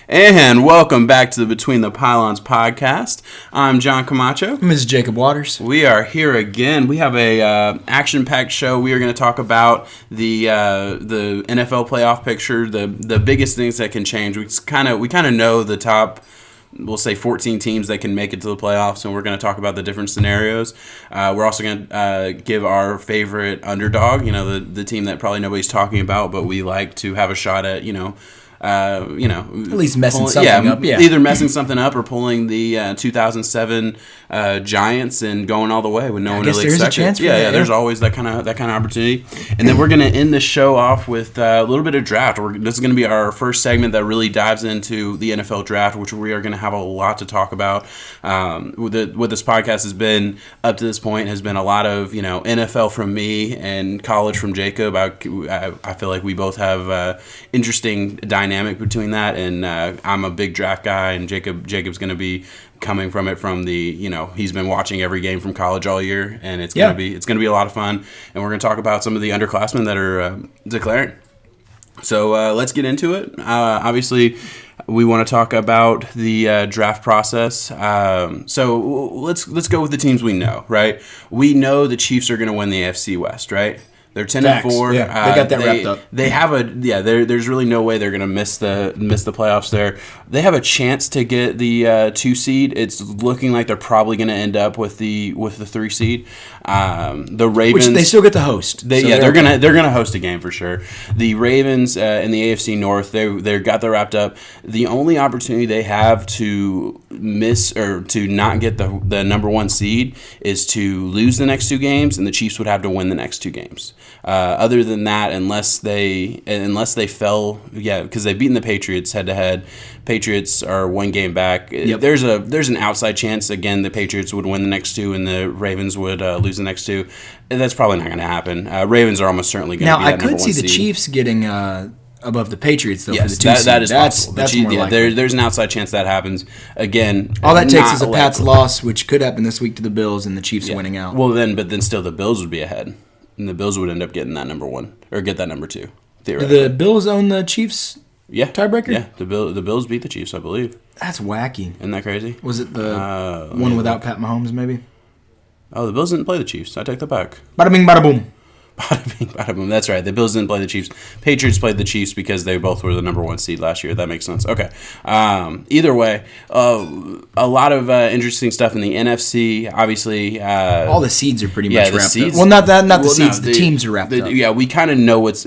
And welcome back to the Between the Pylons podcast. I'm John Camacho. Mrs. Jacob Waters. We are here again. We have a action-packed show. We are going to talk about the NFL playoff picture, the biggest things that can change. We kind of know the top, we'll say 14 teams that can make it to the playoffs, and we're going to talk about the different scenarios. We're also going to give our favorite underdog, the team that probably nobody's talking about, but we like to have a shot at, at least messing something up. Yeah, either messing something up or pulling the 2007 Giants and going all the way when no one really expected. Yeah, there's always that kind of opportunity. And then we're going to end the show off with a little bit of draft. This is going to be our first segment that really dives into the NFL draft, which we are going to have a lot to talk about. What this podcast has been up to this point has been a lot of NFL from me and college from Jacob. I feel like we both have interesting dynamic between that, and I'm a big draft guy, and Jacob's going to be coming from it from the he's been watching every game from college all year, and it's going to be a lot of fun, and we're going to talk about some of the underclassmen that are declaring. So let's get into it. Obviously, we want to talk about the draft process. So let's go with the teams we know. Right, we know the Chiefs are going to win the AFC West. Right. They're 10-4. Yeah, they got that wrapped up. They have there's really no way they're going to miss the playoffs there. They have a chance to get the 2 seed. It's looking like they're probably going to end up with the 3 seed. The Ravens, which they still get to host. They're gonna host a game for sure. The Ravens in the AFC North, they got that wrapped up. The only opportunity they have to miss or to not get the number 1 seed is to lose the next 2 games, and the Chiefs would have to win the next 2 games. Other than that, unless they fell, because they've beaten the Patriots head to head. Patriots are 1 game back. Yep. There's an outside chance again the Patriots would win the next 2 and the Ravens would lose the next 2. That's probably not going to happen. Ravens are almost certainly going to be that number 1 seed. Now I could see the Chiefs getting above the Patriots though. Yes, for the 2 seed. That is possible. That's more likely. There's an outside chance that happens. Again, all that takes is a Pats loss, which could happen this week to the Bills, and the Chiefs winning out. Well, then still the Bills would be ahead. And the Bills would end up getting that number 1 or get that number 2. Do the Bills own the Chiefs? Yeah, tiebreaker. Yeah, the Bills beat the Chiefs, I believe. That's wacky. Isn't that crazy? Was it the one without Pat Mahomes? Maybe. Oh, the Bills didn't play the Chiefs. I take that back. Bada bing, bada boom. Bada bing, bada boom. That's right. The Bills didn't play the Chiefs. Patriots played the Chiefs because they both were the number 1 seed last year. That makes sense. Okay. Either way, a lot of interesting stuff in the NFC. Obviously, all the seeds are pretty much wrapped seeds, up. Well, not the seeds. The teams are wrapped up. Yeah, we kind of know which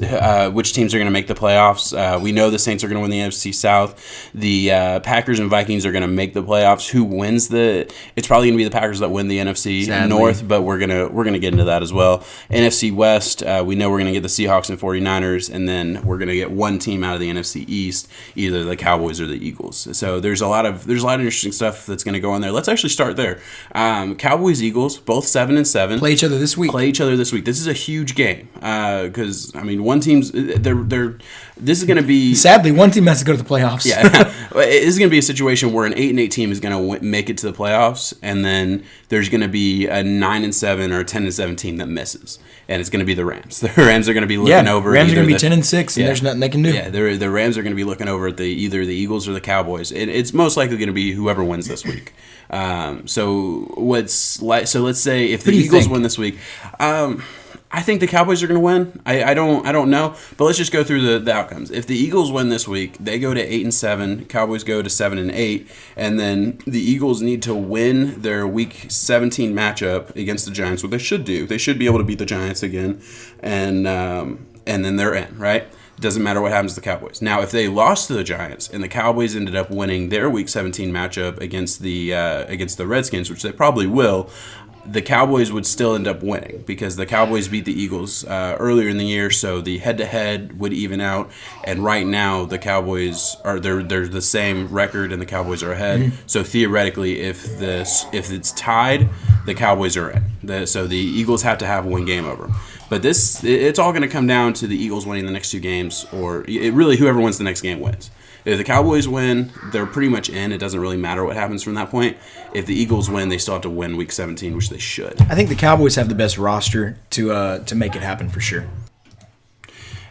teams are going to make the playoffs. We know the Saints are going to win the NFC South. The Packers and Vikings are going to make the playoffs. Who wins it's probably going to be the Packers that win the NFC North, but we're gonna get into that as well. NFC West. We know we're going to get the Seahawks and 49ers, and then we're going to get 1 team out of the NFC East, either the Cowboys or the Eagles. So there's a lot of interesting stuff that's going to go on there. Let's actually start there. Cowboys, Eagles, both 7-7. Play each other this week. This is a huge game because one team's this is going to be sadly one team has to go to the playoffs. Yeah, this is going to be a situation where an 8-8 team is going to make it to the playoffs, and then there's going to be a 9-7 or a 10-7 team that misses. And it's going to be the Rams. The Rams are going to be looking over. Rams are going to be 10-6, and there's nothing they can do. Yeah, the Rams are going to be looking over at either the Eagles or the Cowboys. It's most likely going to be whoever wins this week. So let's say if the Eagles win this week, I think the Cowboys are going to win. I don't know, but let's just go through the outcomes. If the Eagles win this week, they go to 8-7. Cowboys go to 7-8, and then the Eagles need to win their Week 17 matchup against the Giants, what they should do. They should be able to beat the Giants again, and then they're in, right? It doesn't matter what happens to the Cowboys. Now, if they lost to the Giants and the Cowboys ended up winning their Week 17 matchup against the Redskins, which they probably will, the Cowboys would still end up winning because the Cowboys beat the Eagles earlier in the year, so the head-to-head would even out. And right now, the Cowboys they're the same record, and the Cowboys are ahead. Mm-hmm. So theoretically, if it's tied, the Cowboys are in. So the Eagles have to have 1 game over them. But it's all going to come down to the Eagles winning the next 2 games, or really whoever wins the next game wins. If the Cowboys win, they're pretty much in. It doesn't really matter what happens from that point. If the Eagles win, they still have to win Week 17, which they should. I think the Cowboys have the best roster to make it happen for sure.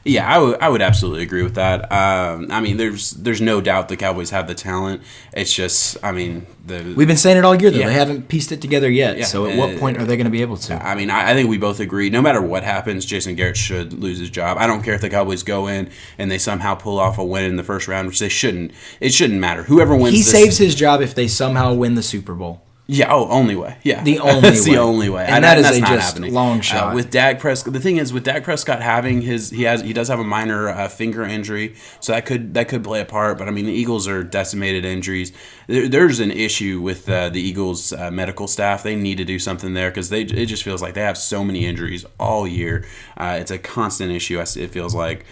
Yeah, I would absolutely agree with that. I mean, there's no doubt the Cowboys have the talent. It's just, I mean, we've been saying it all year though. Yeah. They haven't pieced it together yet. Yeah. So at what point are they going to be able to? I mean, I think we both agree. No matter what happens, Jason Garrett should lose his job. I don't care if the Cowboys go in and they somehow pull off a win in the first round, which they shouldn't. It shouldn't matter. Whoever wins, he saves his job if they somehow win the Super Bowl. Yeah. Oh, only way. Yeah. The only that's way. the only way. And that is that's a not just happening. long shot. With Dak Prescott, the thing is with Dak Prescott having he does have a minor finger injury, so that could play a part. But I mean, the Eagles are decimated injuries. There's an issue with the Eagles medical staff. They need to do something there because it just feels like they have so many injuries all year. It's a constant issue. It feels like.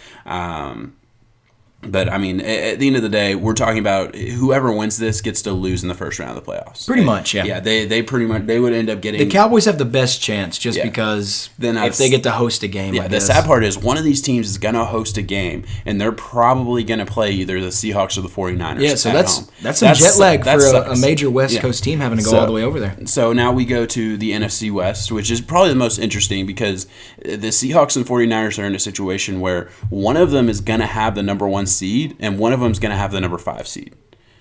But, I mean, at the end of the day, we're talking about whoever wins this gets to lose in the first round of the playoffs. Pretty much, yeah. Yeah, they pretty much, they would end up getting... The Cowboys have the best chance just because if they get to host a game. Yeah, the sad part is one of these teams is going to host a game, and they're probably going to play either the Seahawks or the 49ers. Yeah, so that's home. That's some jet lag for a major West Coast team having to go all the way over there. So now we go to the NFC West, which is probably the most interesting because the Seahawks and 49ers are in a situation where one of them is going to have the number 1 seed, and one of them is going to have the number 5 seed.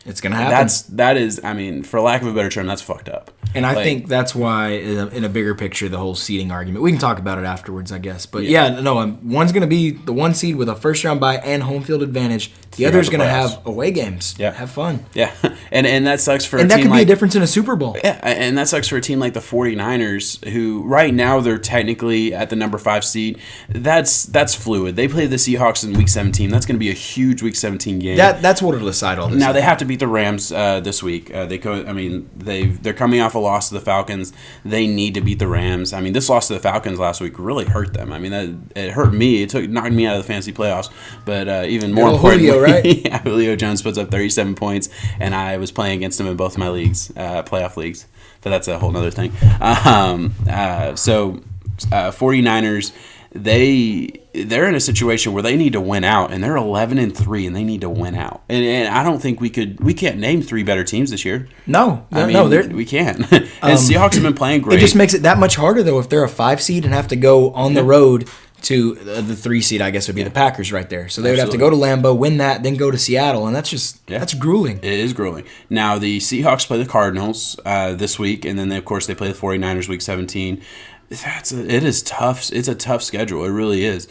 It's going to happen. That is, I mean, for lack of a better term, that's fucked up. And I think that's why, in a bigger picture, the whole seeding argument. We can talk about it afterwards, I guess. But one's going to be the 1 seed with a first round bye and home field advantage. The other is going to have away games. Yeah, have fun. Yeah, and that sucks for and a that team could be a difference in a Super Bowl. Yeah, and that sucks for a team like the 49ers, who right now they're technically at the number 5 seed. That's fluid. They play the Seahawks in Week 17. That's going to be a huge Week 17 game. That's what will decide all this. Now they have to beat the Rams this week. They're coming off a loss to the Falcons. They need to beat the Rams. I mean, this loss to the Falcons last week really hurt them. I mean, it hurt me. It knocked me out of the fantasy playoffs. But even more importantly, Julio, right? Yeah, Julio Jones puts up 37 points, and I was playing against him in both my leagues, playoff leagues. But that's a whole other thing. 49ers, they're in a situation where they need to win out, and they're 11-3, and they need to win out. And I don't think we can't name 3 better teams this year. No, we can't. And Seahawks have been playing great. It just makes it that much harder though if they're a 5 seed and have to go on the road to the 3 seed. I guess would be the Packers right there. So they would have to go to Lambeau, win that, then go to Seattle, and that's grueling. It is grueling. Now the Seahawks play the Cardinals this week, and then of course they play the 49ers Week 17. It is tough. It's a tough schedule. It really is.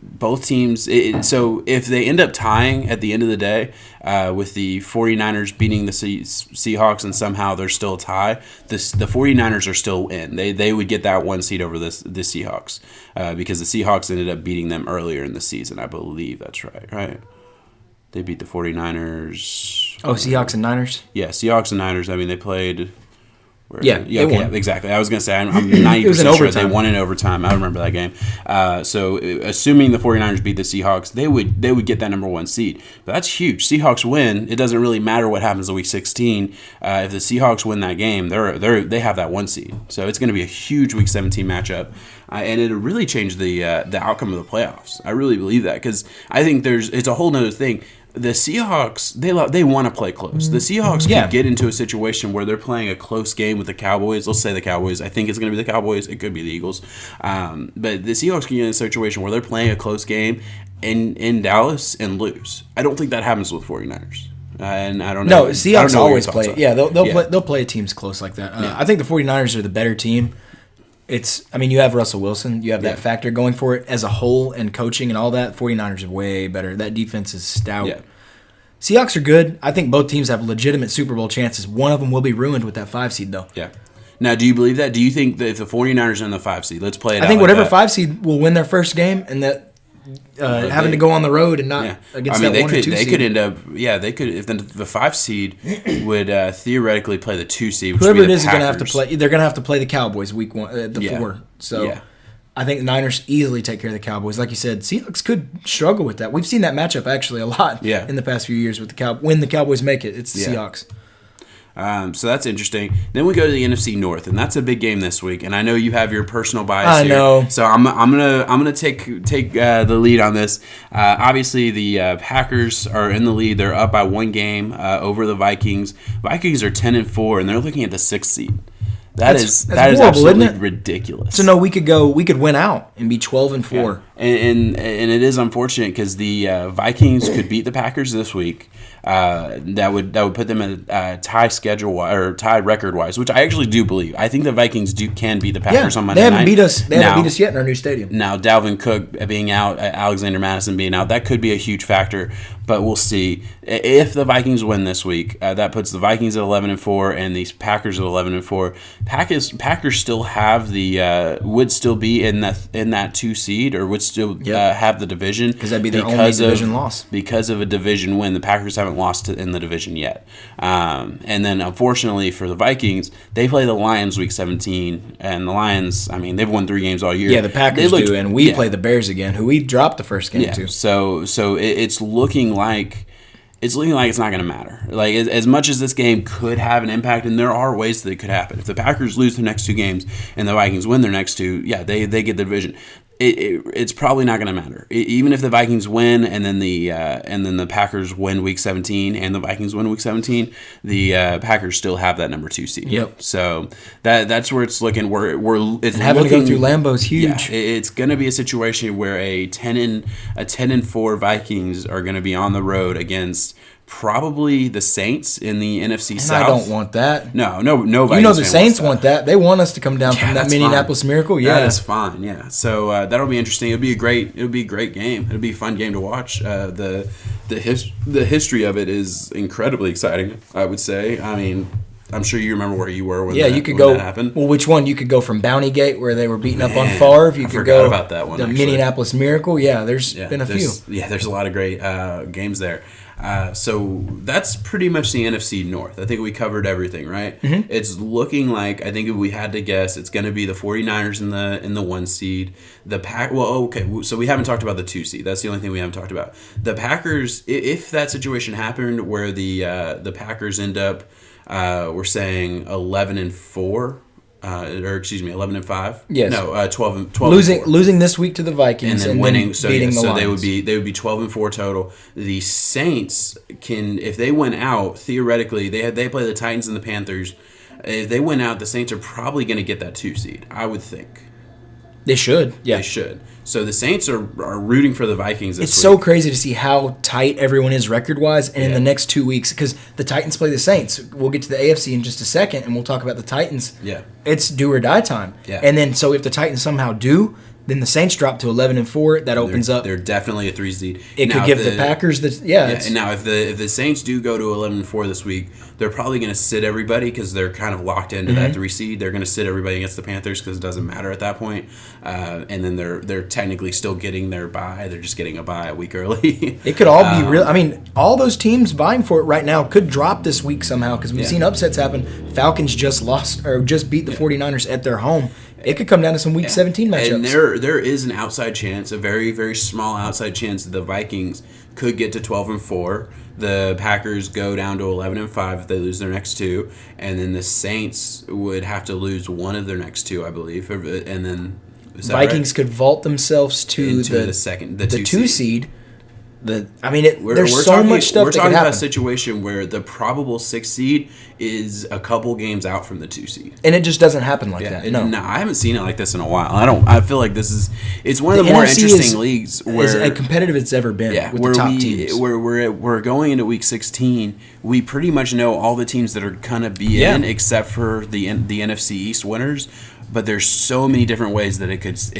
Both teams. So if they end up tying at the end of the day, with the 49ers beating the Seahawks and somehow there's still a tie, the 49ers are still in. They would get that 1 seed over the Seahawks because the Seahawks ended up beating them earlier in the season. I believe that's right? They beat the 49ers. Oh, Seahawks and Niners? Yeah, Seahawks and Niners. I mean, they played... Yeah, exactly. I was going to say, I'm 90% sure they won in overtime. I remember that game. So assuming the 49ers beat the Seahawks, they would get that number 1 seed. But that's huge. Seahawks win. It doesn't really matter what happens in Week 16. If the Seahawks win that game, they have that 1 seed. So it's going to be a huge Week 17 matchup. And it'll really change the outcome of the playoffs. I really believe that because I think it's a whole nother thing. The Seahawks, they want to play close. The Seahawks could get into a situation where they're playing a close game with the Cowboys. Let's say the Cowboys. I think it's going to be the Cowboys. It could be the Eagles. But the Seahawks can get in a situation where they're playing a close game in Dallas and lose. I don't think that happens with 49ers. And I don't know. No, Seahawks always play. Yeah, they'll play teams close like that. I think the 49ers are the better team. You have Russell Wilson. You have that factor going for it as a whole and coaching and all that. 49ers are way better. That defense is stout. Yeah. Seahawks are good. I think both teams have legitimate Super Bowl chances. One of them will be ruined with that 5 seed, though. Yeah. Now, do you believe that? Do you think that if the 49ers are in the 5 seed, let's play it out I think like whatever that. 5 seed will win their first game and that having to go on the road and not against that 1 or 2 seed. They could end up, they could, if the 5 seed would theoretically play the 2 seed, which whoever would be it is the going to have to Packers. play, they're going to have to play the Cowboys Week 1, 4. So I think the Niners easily take care of the Cowboys. Like you said, Seahawks could struggle with that. We've seen that matchup actually a lot in the past few years with when the Cowboys make it. It's the Seahawks. So that's interesting. Then we go to the NFC North, and that's a big game this week. And I know you have your personal bias here. I know. So I'm gonna take the lead on this. Obviously, the Packers are in the lead. They're up by 1 game over the Vikings. Vikings are 10-4, and they're looking at the 6th seed. That is horrible, absolutely isn't it? ridiculous. So no, we could win out and be 12-4. And it is unfortunate because the Vikings could beat the Packers this week. That would put them at tie schedule or tie record wise, which I actually do believe. I think the Vikings can beat the Packers on Monday night. They haven't beat us yet in our new stadium. Now Dalvin Cook being out, Alexander Madison being out, that could be a huge factor. But we'll see. If the Vikings win this week, that puts the Vikings at 11-4 and these Packers at 11-4. Packers still have would still be in that 2 seed or would still have the division because that'd be their only division loss because of a division win. The Packers haven't lost in the division yet, and then unfortunately for the Vikings, they play the Lions week 17, and the Lions, I mean, they've won 3 games all year. Yeah, the Packers do, and we play the Bears again, who we dropped the first game to. So it's looking like it's not going to matter. Like as much as this game could have an impact, and there are ways that it could happen. If the Packers lose their next 2 games and the Vikings win their next 2, they get the division. It's probably not going to matter. Even if the Vikings win and then the Packers win week 17 and the Vikings win week 17, the Packers still have that number 2 seed. Yep. So that's where it's looking. It's having to go through Lambeau is huge. Yeah, it's going to be a situation where a 10-4 Vikings are going to be on the road against probably the Saints in the NFC South. I don't want that. No. Vikings the Saints want that. They want us to come down from that Minneapolis fine. Miracle. Yeah, that is fine. Yeah, so that'll be interesting. It'll be a great game. It'll be a fun game to watch. The history of it is incredibly exciting, I would say. I mean, I'm sure you remember where you were when that happened. Well, which one? You could go from Bounty Gate, where they were beating up on Favre. You could go about that one. The Minneapolis Miracle. Yeah, there's been a few. Yeah, there's a lot of great games there. So that's pretty much the NFC North. I think we covered everything, right? Mm-hmm. It's looking like, I think if we had to guess, it's going to be the 49ers in the 1 seed. So we haven't talked about the 2 seed. That's the only thing we haven't talked about. The Packers, if that situation happened where the Packers end up, we're saying 11-4. 11-5. Yes. No, 12. Losing this week to the Vikings and then winning. Beating the Lions. they would be 12-4 total. The Saints if they went out, theoretically they play the Titans and the Panthers. If they went out, the Saints are probably going to get that 2 seed. I would think. They should. Yeah. They should. So the Saints are rooting for the Vikings this week. It's so crazy to see how tight everyone is record-wise, and in the next 2 weeks, because the Titans play the Saints. We'll get to the AFC in just a second, and we'll talk about the Titans. Yeah. It's do or die time. Yeah. And then, so if the Titans somehow do, then the Saints drop to 11-4. That opens up. They're definitely a 3 seed. It could give the Packers the And now if the Saints do go to 11-4 this week, they're probably going to sit everybody because they're kind of locked into that 3 seed. They're going to sit everybody against the Panthers because it doesn't matter at that point. And then they're technically still getting their bye. They're just getting a bye a week early. It could all be real. I mean, all those teams vying for it right now could drop this week somehow because we've seen upsets happen. Falcons just beat the 49ers at their home. It could come down to some Week 17 matchups. And there is an outside chance, a very, very small outside chance that the Vikings could get to 12-4. The Packers go down to 11-5 if they lose their next 2, and then the Saints would have to lose one of their next 2, I believe, and then Vikings could vault themselves to the 2 seed. There's so much stuff. We're talking about a situation where the probable 6th seed is a couple games out from the 2 seed, and it just doesn't happen like that. No, I haven't seen it like this in a while. I feel like it's one of the more interesting leagues where as competitive it's ever been. With the top teams. We're going into Week 16. We pretty much know all the teams that are gonna be in, except for the NFC East winners. But there's so many different ways that it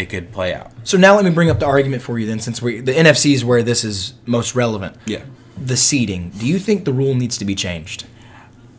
could play out. So now let me bring up the argument for you then, since the NFC is where this is most relevant. Yeah. The seeding. Do you think the rule needs to be changed?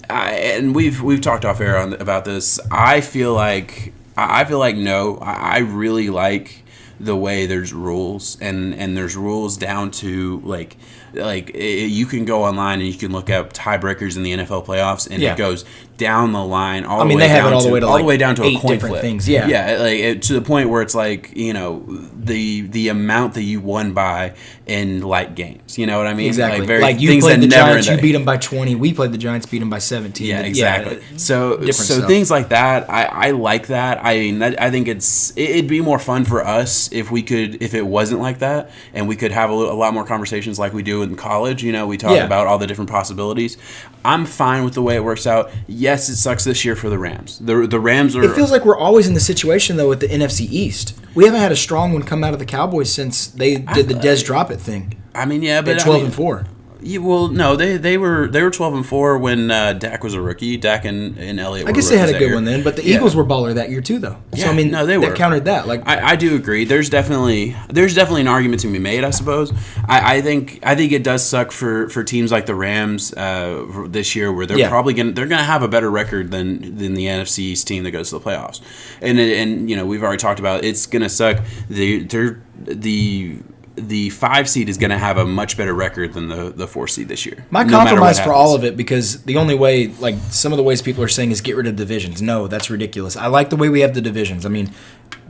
And we've talked off air about this. I feel like no. I really like the way there's rules and there's rules down to like you can go online and you can look up tiebreakers in the NFL playoffs and it goes down the line all the way down to a coin flip. Things, to the point where it's like, you know, the amount that you won by in like games. You know what I mean? Exactly. Like you played the Giants, you beat them by 20. We played the Giants, beat them by 17. Yeah, exactly. So things like that, I like that. I mean, I think it'd be more fun for us nice if it wasn't like that, and we could have a lot more conversations like we do in college. We talk about all the different possibilities. I'm fine with the way it works out. Yes, it sucks this year for the Rams. The Rams are. It feels like we're always in the situation though with the NFC East. We haven't had a strong one come out of the Cowboys since they did the Dez drop it thing. I mean, yeah, but 12-4. Yeah, well, no, they were 12-4 when Dak was a rookie. Dak and Elliott. I guess they had a good one then, but the Eagles were baller that year too, though. So I mean, they were. That countered that. Like I do agree. There's definitely an argument to be made. I suppose. I think it does suck for teams like the Rams this year, where they're probably gonna have a better record than the NFC East team that goes to the playoffs. And we've already talked about it's gonna suck. The 5 seed is going to have a much better record than the 4 seed this year. My compromise for all of it, because the only way, like some of the ways people are saying, is get rid of divisions. No, that's ridiculous. I like the way we have the divisions. I mean,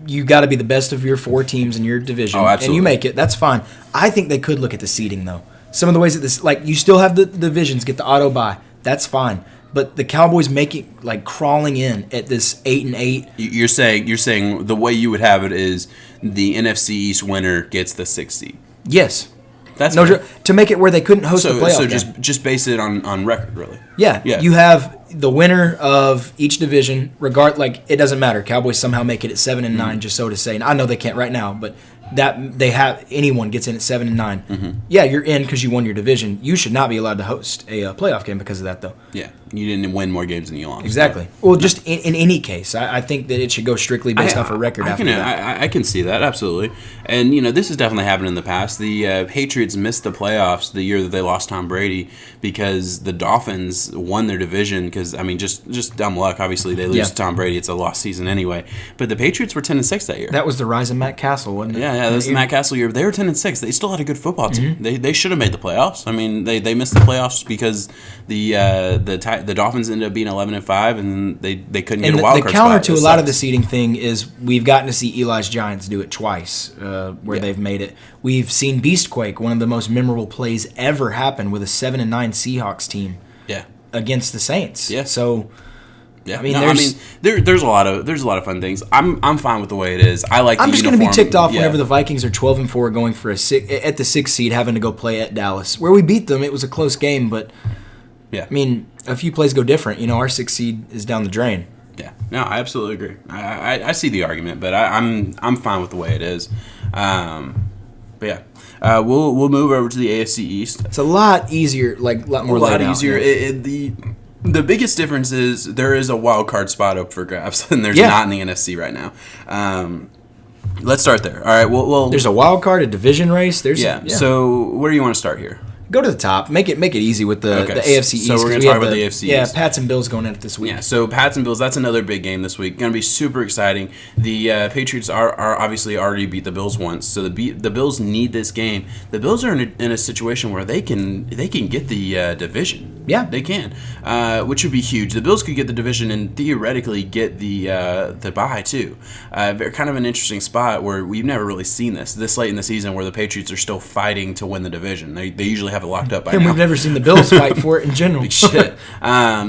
you got to be the best of your 4 teams in your division, and you make it. That's fine. I think they could look at the seeding though. Some of the ways that this, like, you still have the divisions, get the auto bye. That's fine. But the Cowboys making crawling in at this 8-8. You're saying the way you would have it is the NFC East winner gets the 6th seed. Yes, that's to make it where they couldn't host the playoff. So just base it on record, really. Yeah. You have the winner of each division. It doesn't matter. Cowboys somehow make it at 7-9, just so to say. And I know they can't right now, but that they have anyone gets in at 7-9. Mm-hmm. Yeah, you're in because you won your division. You should not be allowed to host a playoff game because of that, though. Yeah, you didn't win more games than you lost. Exactly. Well, just in any case, I think that it should go strictly based off a record. I can see that, absolutely. And this has definitely happened in the past. The Patriots missed the playoffs the year that they lost Tom Brady because the Dolphins won their division. Because just dumb luck. Obviously, they lose to Tom Brady. It's a lost season anyway. But the Patriots were 10-6 that year. That was the rise of Matt Castle, wasn't it? Yeah, that was the Matt Castle year. They were 10-6. They still had a good football team. Mm-hmm. They should have made the playoffs. I mean, they missed the playoffs because the Dolphins ended up being 11-5, and they couldn't get a wild card spot. The counter to a lot of the seeding thing is we've gotten to see Eli's Giants do it twice, where they've made it. We've seen Beastquake, one of the most memorable plays ever happen with a 7-9 Seahawks team. Against the Saints. Yeah. So. Yeah, there's a lot of fun things. I'm fine with the way it is. I like. I'm just going to be ticked off whenever the Vikings are 12-4 going for at the 6th seed, having to go play at Dallas, where we beat them. It was a close game, but I mean, a few plays go different. Our 6th seed is down the drain. Yeah, no, I absolutely agree. I see the argument, but I'm fine with the way it is. But yeah. We'll move over to the AFC East. It's a lot easier, a lot more laid out. The biggest difference is there is a wild card spot up for grabs, and there's not in the NFC right now. Let's start there. All right. Well, there's a wild card, a division race. So where do you want to start here? Go to the top. Make it easy with the AFC East. So we're going to talk about the AFC East. Yeah, Pats and Bills going at it this week. Yeah, so Pats and Bills, that's another big game this week. Going to be super exciting. The Patriots are obviously already beat the Bills once, so the Bills need this game. The Bills are in a situation where they can get the division. Yeah, they can, which would be huge. The Bills could get the division and theoretically get the bye too. Kind of an interesting spot where we've never really seen this late in the season, where the Patriots are still fighting to win the division. They usually have it locked up by now. And we've never seen the Bills fight for it in general. Shit.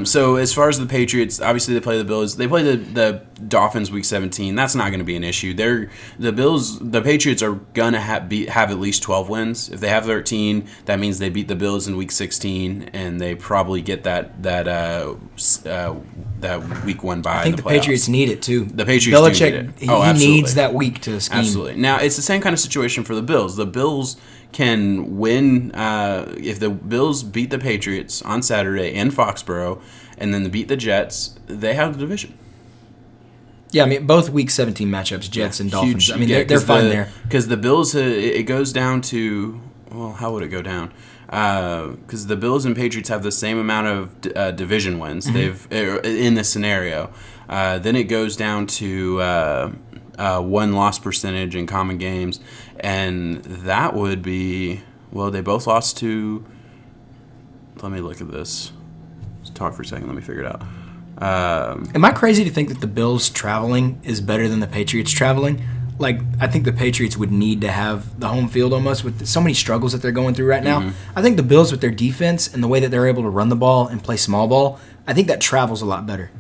So as far as the Patriots, obviously they play the Bills. They play the Dolphins week 17. That's not going to be an issue. The Patriots are gonna have at least 12 wins. If they have 13, that means they beat the Bills in week 16, and they probably get that week 1 bye. I think the Patriots need it too. The Patriots Belichick, do need it. He needs that week to scheme. Absolutely. Now it's the same kind of situation for the Bills. The Bills can win if the Bills beat the Patriots on Saturday in Foxborough, and then beat the Jets. They have the division. Yeah, I mean, both Week 17 matchups, Jets and Dolphins. I mean, they're fine there. Because the Bills, it goes down to, well, how would it go down? Because the Bills and Patriots have the same amount of division wins. Mm-hmm. They've in this scenario. Then it goes down to 1 loss percentage in common games, and that would be, well, they both lost to. Let me look at this. Let's talk for a second. Let me figure it out. Am I crazy to think that the Bills traveling is better than the Patriots traveling? I think the Patriots would need to have the home field almost with so many struggles that they're going through right now. Mm-hmm. I think the Bills with their defense and the way that they're able to run the ball and play small ball, I think that travels a lot better.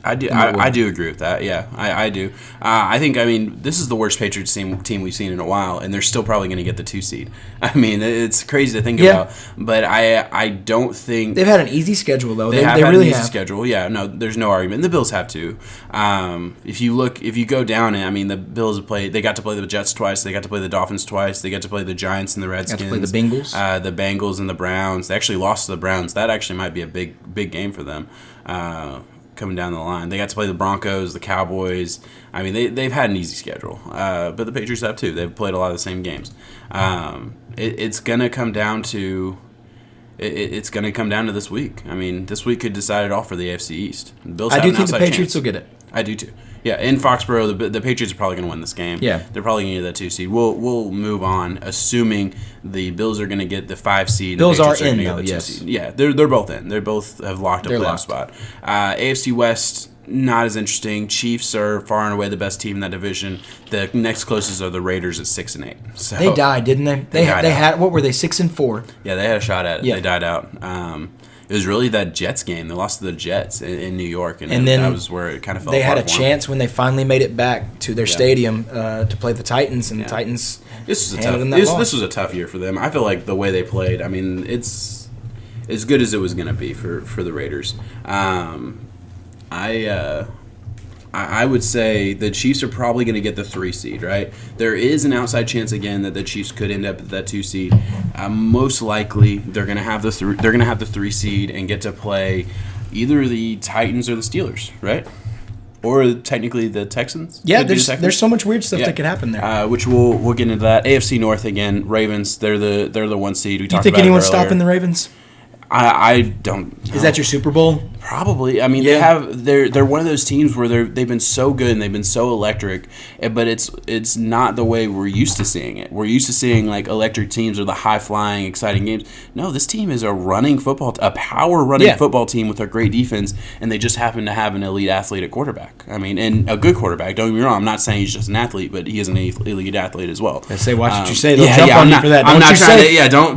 I do. I do agree with that. Yeah, I do. I think. I mean, this is the worst Patriots team we've seen in a while, and they're still probably going to get the 2 seed. I mean, it's crazy to think about. But I don't think they've had an easy schedule though. They have really an easy schedule. Yeah, no, there's no argument. The Bills have too. If you go down, I mean, the Bills have played. They got to play the Jets twice. They got to play the Dolphins twice. They got to play the Giants and the Redskins. Got to play the Bengals. The Bengals and the Browns. They actually lost to the Browns. That actually might be a big game for them. Coming down the line, they got to play the Broncos, the Cowboys. I mean, they've had an easy schedule, but the Patriots have too. They've played a lot of the same games. It's gonna come down to this week. I mean, this week could decide it all for the AFC East. The Bills I have do think the Patriots will get it. I do too. Yeah, in Foxborough, the Patriots are probably going to win this game. Yeah, they're probably going to get that 2 seed. We'll move on, assuming the Bills are going to get the 5 seed. Bills are in, though. Yes. Seed. Yeah, they're both in. They both have locked a playoff spot. AFC West, not as interesting. Chiefs are far and away the best team in that division. The next closest are the Raiders at 6-8. So they died, didn't they? They had what were they 6-4? Yeah, they had a shot at it. Yeah. They died out. It was really that Jets game. They lost to the Jets in New York, and then that was where it kind of fell apart. They had a chance when they finally made it back to their stadium to play the Titans, and the Titans this was a tough year for them. I feel like the way they played, I mean, it's as good as it was going to be for the Raiders. I would say the Chiefs are probably going to get the 3 seed, right? There is an outside chance again that the Chiefs could end up at that 2 seed. Most likely, they're going to have the 3 seed and get to play either the Titans or the Steelers, right? Or technically the Texans. Yeah, there's so much weird stuff that could happen there. Which we'll get into that. AFC North again. Ravens. They're the 1 seed. You think anyone's stopping the Ravens? I don't know. Is that your Super Bowl? Probably. I mean, they're one of those teams where they've been so good and they've been so electric, but it's not the way we're used to seeing it. We're used to seeing like electric teams or the high flying, exciting games. No, this team is a power running football team with a great defense, and they just happen to have an elite athlete at quarterback. I mean, and a good quarterback. Don't get me wrong. I'm not saying he's just an athlete, but he is an elite athlete as well. I say, watch what you say. They'll jump on you for that.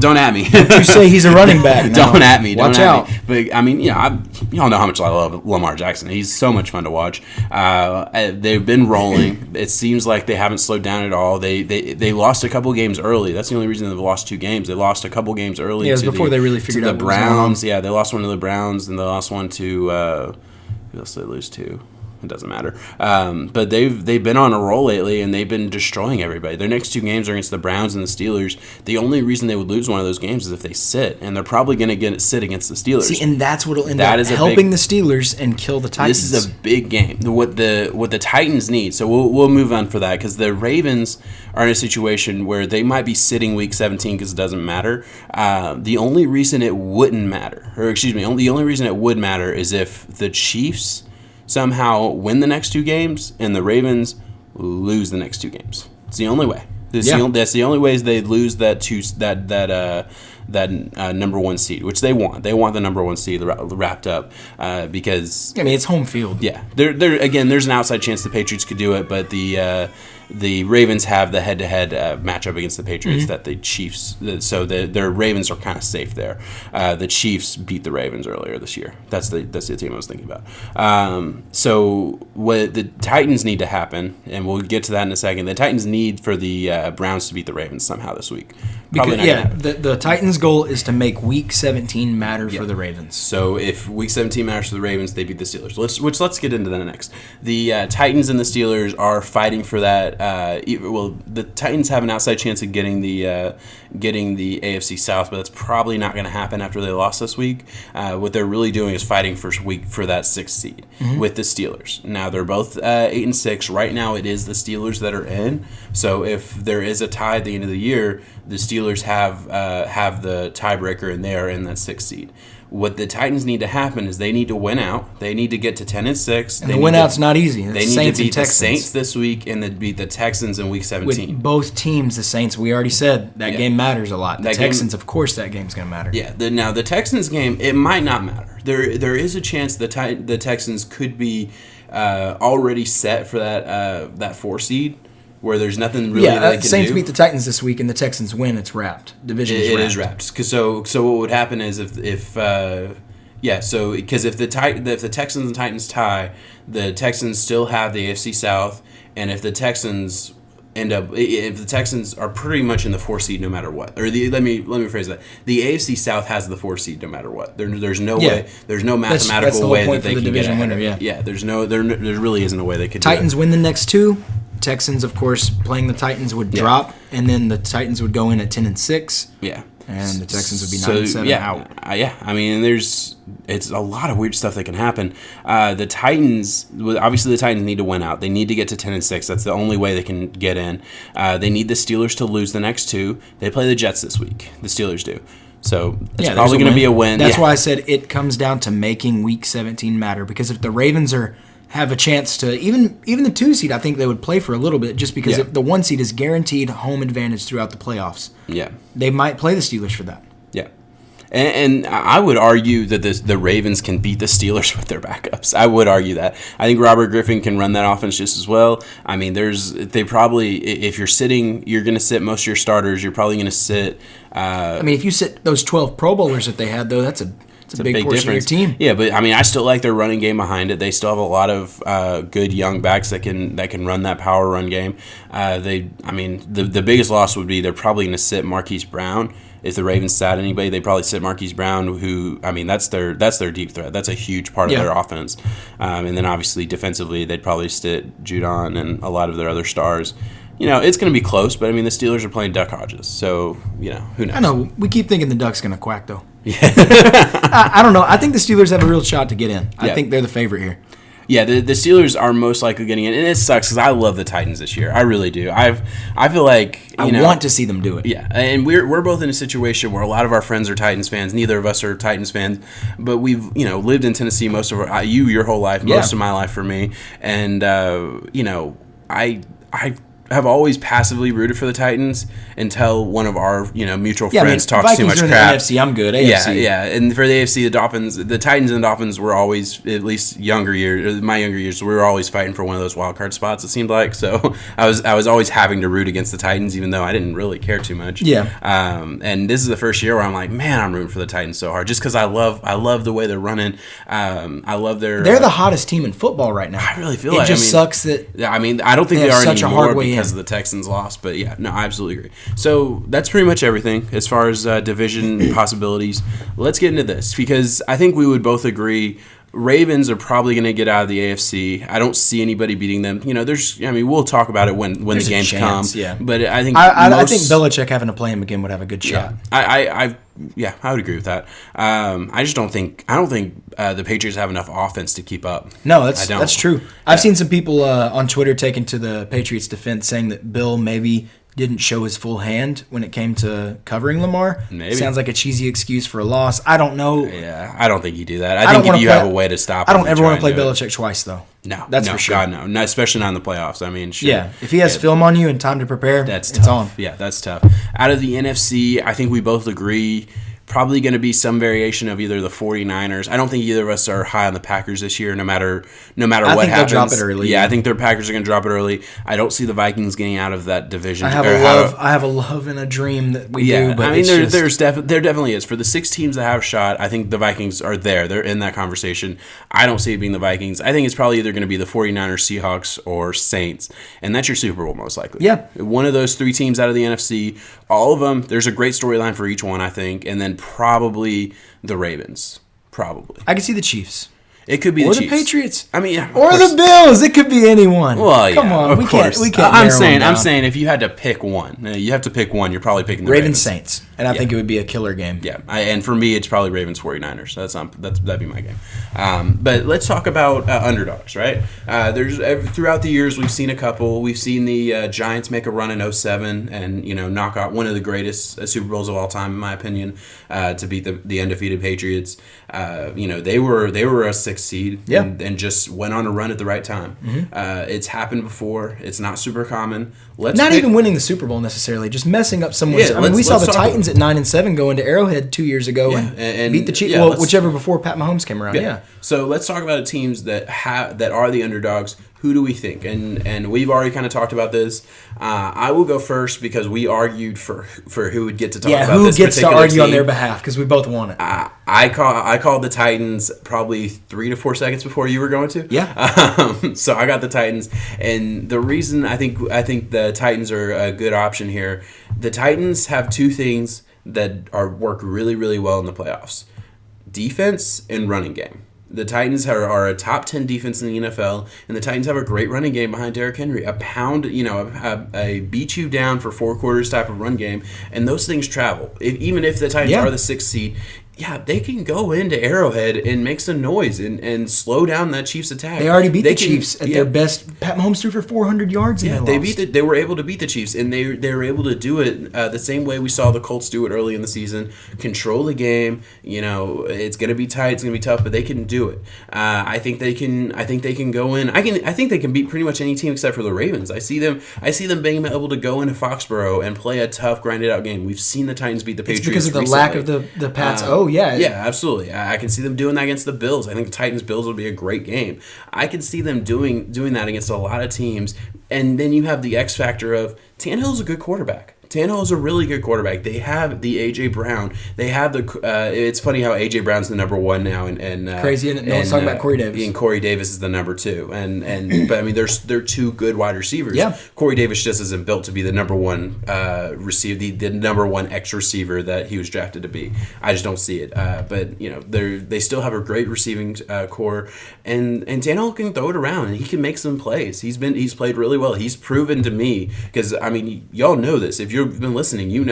Don't at me. Don't you say he's a running back? No. Don't at me. Watch out. But I mean, y'all know how much I love Lamar Jackson. He's so much fun to watch. They've been rolling. It seems like they haven't slowed down at all. They lost a couple games early. That's the only reason they've lost 2 games. They lost a couple games early. Yeah, it was before they really figured out the Browns. Yeah, they lost one to the Browns, and they lost one to who else did they lose to? It doesn't matter. But they've been on a roll lately, and they've been destroying everybody. Their next 2 games are against the Browns and the Steelers. The only reason they would lose one of those games is if they sit, and they're probably going to sit against the Steelers. See, and that's what will end up helping the Steelers and kill the Titans. This is a big game. What the Titans need. So we'll move on for that because the Ravens are in a situation where they might be sitting Week 17 because it doesn't matter. The only reason it wouldn't matter, the only reason it would matter is if the Chiefs somehow win the next 2 games and the Ravens lose the next 2 games. It's the only way. That's the only ways they lose that number 1 seed, which they want. They want the number 1 seed wrapped up because I mean it's home field. Yeah, there's an outside chance the Patriots could do it, but the Ravens have the head-to-head matchup against the Patriots that the Chiefs. So their Ravens are kind of safe there. The Chiefs beat the Ravens earlier this year. That's the team I was thinking about. So what the Titans need to happen, and we'll get to that in a second. The Titans need for the Browns to beat the Ravens somehow this week. The Titans' goal is to make Week 17 matter for the Ravens. So if Week 17 matters for the Ravens, they beat the Steelers. Let's get into that next. The Titans and the Steelers are fighting for that. The Titans have an outside chance of getting the AFC South, but that's probably not going to happen after they lost this week. What they're really doing is fighting for that 6th seed with the Steelers. Now they're both 8-6 right now. It is the Steelers that are in. So if there is a tie at the end of the year, the Steelers have the tiebreaker, and they are in that 6th seed. What the Titans need to happen is they need to win out. They need to get to 10-6. And the win out's not easy. They need to beat the Saints this week and then beat the Texans in Week 17. With both teams, the Saints, we already said that game matters a lot. The Texans, of course, that game's going to matter. Yeah. Now the Texans game, it might not matter. There is a chance the Texans could be already set for that 4 seed. Where there's nothing really they can do. Saints beat the Titans this week, and the Texans win. It's wrapped. Division is wrapped. It is wrapped. So what would happen is if Yeah, so because if the Texans and Titans tie, the Texans still have the AFC South, and if the Texans are pretty much in the 4 seed no matter what, or let me phrase that, the AFC South has the 4 seed no matter what. There's no way, there's no mathematical way that they can get ahead. Yeah, there really isn't a way they could. Titans win the next 2. Texans, of course, playing the Titans would drop, and then the Titans would go in at 10-6. Yeah. And the Texans would be 9-7 out. I mean, it's a lot of weird stuff that can happen. The Titans, obviously, the Titans need to win out. They need to get to 10-6. That's the only way they can get in. They need the Steelers to lose the next 2. They play the Jets this week. The Steelers do. So it's probably going to be a win. That's why I said it comes down to making Week 17 matter. Because if the Ravens have a chance to, even the 2 seed, I think they would play for a little bit, just because if the 1 seed is guaranteed home advantage throughout the playoffs. Yeah, they might play the Steelers for that. Yeah, and I would argue that the Ravens can beat the Steelers with their backups. I would argue that. I think Robert Griffin can run that offense just as well. I mean, if you're sitting, you're going to sit most of your starters. You're probably going to sit. If you sit those 12 Pro Bowlers that they had, though, that's a big portion difference. Of your team. Yeah, but I mean, I still like their running game behind it. They still have a lot of good young backs that can run that power run game. The biggest loss would be they're probably going to sit Marquise Brown. If the Ravens sat anybody, they probably sit Marquise Brown, who, I mean, that's their deep threat. That's a huge part of their offense. And then obviously defensively, they'd probably sit Judon and a lot of their other stars. It's going to be close, but I mean, the Steelers are playing Duck Hodges, so who knows? I know we keep thinking the Duck's going to quack though. Yeah, I don't know. I think the Steelers have a real shot to get in. I think they're the favorite here. Yeah, the Steelers are most likely getting in, and it sucks because I love the Titans this year. I really do. I feel like I want to see them do it. Yeah, and we're both in a situation where a lot of our friends are Titans fans. Neither of us are Titans fans, but we've lived in Tennessee most of your whole life, most of my life for me, and I have always passively rooted for the Titans until one of our mutual friends talks too much crap. The AFC, I'm good. AFC. Yeah, and for the AFC, the Titans and the Dolphins were always, at least my younger years, we were always fighting for one of those wild card spots. It seemed like so. I was always having to root against the Titans, even though I didn't really care too much. Yeah. And this is the first year where I'm like, man, I'm rooting for the Titans so hard, just because I love the way they're running. I love They're the hottest team in football right now. I really feel it just sucks that. Yeah, I mean, I don't think they are anymore because of the Texans lost, but yeah, no, I absolutely agree. So that's pretty much everything as far as division possibilities. Let's get into this because I think we would both agree Ravens are probably going to get out of the AFC. I don't see anybody beating them. We'll talk about it when the games come. Yeah. But I think I think Belichick having to play him again would have a good shot. I would agree with that. I don't think the Patriots have enough offense to keep up. No, that's true. I've seen some people on Twitter taking to the Patriots' defense saying that Bill maybe didn't show his full hand when it came to covering Lamar. Maybe. Sounds like a cheesy excuse for a loss. I don't know. Yeah, I don't think you do that. I think if you have a way to stop him. I don't ever want to play Belichick twice, though. No, that's for sure. God, no. No, especially not in the playoffs. I mean, sure. Yeah, if he has film on you and time to prepare, it's tough. On. Yeah, that's tough. Out of the NFC, I think we both agree probably going to be some variation of either the 49ers. I don't think either of us are high on the Packers this year, no matter what happens. I think they'll drop it early. Yeah, I think their Packers are going to drop it early. I don't see the Vikings getting out of that division. I have a love and a dream that we do, but I mean, there definitely is. For the 6 teams that have a shot, I think the Vikings are there. They're in that conversation. I don't see it being the Vikings. I think it's probably either going to be the 49ers, Seahawks, or Saints, and that's your Super Bowl most likely. Yeah. One of those 3 teams out of the NFC, all of them, there's a great storyline for each one, I think, and then probably the Ravens. Probably. I can see the Chiefs. It could be or the Chiefs. The Patriots. I mean, yeah, or the Bills. It could be anyone. Well, yeah, come on, we can't. I'm saying, if you had to pick one, you have to pick one. You're probably picking the Ravens. Saints, and I think it would be a killer game. Yeah, and for me, it's probably Ravens 49ers. That'd be my game. But let's talk about underdogs, right? Throughout the years, we've seen a couple. We've seen the Giants make a run in 2007 and knock out one of the greatest Super Bowls of all time, in my opinion, to beat the undefeated Patriots. They were a 6th seed and just went on a run at the right time. Mm-hmm. It's happened before. It's not super common. Even winning the Super Bowl necessarily, just messing up someone's. We saw the Titans at 9-7 go into Arrowhead 2 years ago and beat the Chiefs. Whichever before Pat Mahomes came around. Yeah. So let's talk about the teams that are the underdogs who do we think? And we've already kind of talked about this. I will go first because we argued for who would get to talk about this. Yeah, who gets to argue on their behalf because we both want it. I called the Titans probably 3 to 4 seconds before you were going to. Yeah. So I got the Titans, and the reason I think the Titans are a good option here. The Titans have two things that work really, really well in the playoffs: defense and running game. The Titans are a top 10 defense in the NFL, and the Titans have a great running game behind Derrick Henry. A beat you down for 4 quarters type of run game, and those things travel. Even if the Titans are the 6th seed, they can go into Arrowhead and make some noise and slow down that Chiefs attack. They already beat the Chiefs at their best. Pat Mahomes threw for 400 yards. Yeah, they were able to beat the Chiefs, and they were able to do it the same way we saw the Colts do it early in the season. Control the game. It's going to be tight. It's going to be tough, but they can do it. I think they can go in. I think they can beat pretty much any team except for the Ravens. I see them being able to go into Foxborough and play a tough, grinded out game. We've seen the Titans beat the Patriots. It's because of the recently. lack of the Pats. Yeah, absolutely. I can see them doing that against the Bills. I think the Titans-Bills would be a great game. I can see them doing that against a lot of teams. And then you have the X factor of Tannehill's a good quarterback. Tannehill is a really good quarterback. They have the A.J. Brown. They have the. It's funny how A.J. Brown's the number 1 now, and crazy. And no one's talking about Corey Davis. And Corey Davis is the number 2, but I mean, they're 2 good wide receivers. Yeah. Corey Davis just isn't built to be the number 1 receiver, the number 1 X receiver that he was drafted to be. I just don't see it. But they still have a great receiving core, and Tannehill can throw it around and he can make some plays. He's played really well. He's proven to me, because I mean, y'all know this. If you've been listening,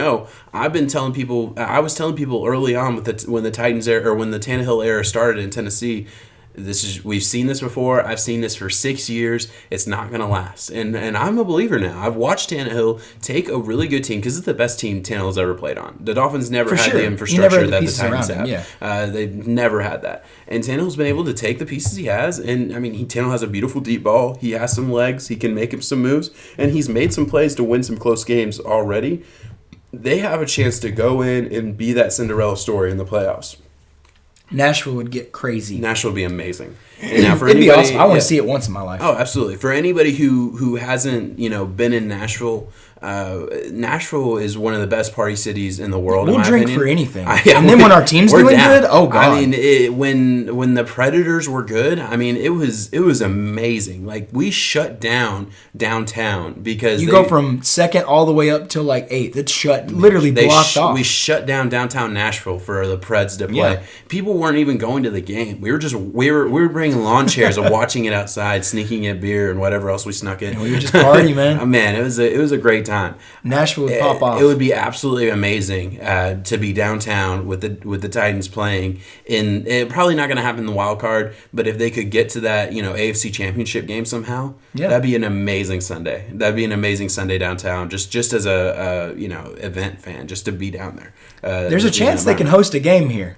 I've been telling people. I was telling people early on when the Titans era, or when the Tannehill era started in Tennessee. We've seen this before. I've seen this for 6 years. It's not going to last. And I'm a believer now. I've watched Tannehill take a really good team, because it's the best team Tannehill's ever played on. The Dolphins never had the infrastructure that the Titans have. They've never had that. And Tannehill's been able to take the pieces he has. And I mean, Tannehill has a beautiful deep ball. He has some legs. He can make him some moves. And he's made some plays to win some close games already. They have a chance to go in and be that Cinderella story in the playoffs. Nashville would get crazy. Nashville would be amazing. And now for It'd be awesome. I want to see it once in my life. Oh, absolutely. For anybody who hasn't been in Nashville, Nashville is one of the best party cities in the world. We'll in my drink opinion. for anything. And then when our team's doing good, oh god! I mean, when the Predators were good, I mean, it was amazing. Like, we shut down downtown because you go from 2nd all the way up to like 8th. It's literally blocked off. We shut down downtown Nashville for the Preds to play. Yeah. People weren't even going to the game. We were bringing lawn chairs and watching it outside, sneaking in beer and whatever else we snuck in. And we were just partying, man. Man, it was a great time. Nashville would pop off. It would be absolutely amazing to be downtown with the Titans playing. Probably not going to happen in the wild card, but if they could get to that AFC Championship game somehow, that'd be an amazing Sunday. That'd be an amazing Sunday downtown. Just as a event fan, just to be down there. There's a chance they can host a game here.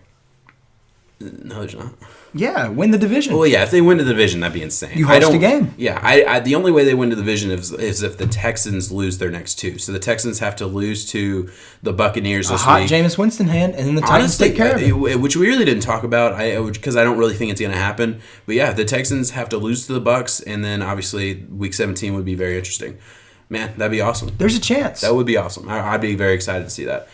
No, there's not. Yeah, win the division. Well, yeah, if they win the division, that'd be insane. You host a game. Yeah, I the only way they win the division is if the Texans lose their next 2. So the Texans have to lose to the Buccaneers this week. A hot Jameis Winston hand, and then the Titans take care of it. Which we really didn't talk about, because I don't really think it's going to happen. But yeah, the Texans have to lose to the Bucs, and then obviously Week 17 would be very interesting. Man, that'd be awesome. There's a chance. That would be awesome. I'd be very excited to see that.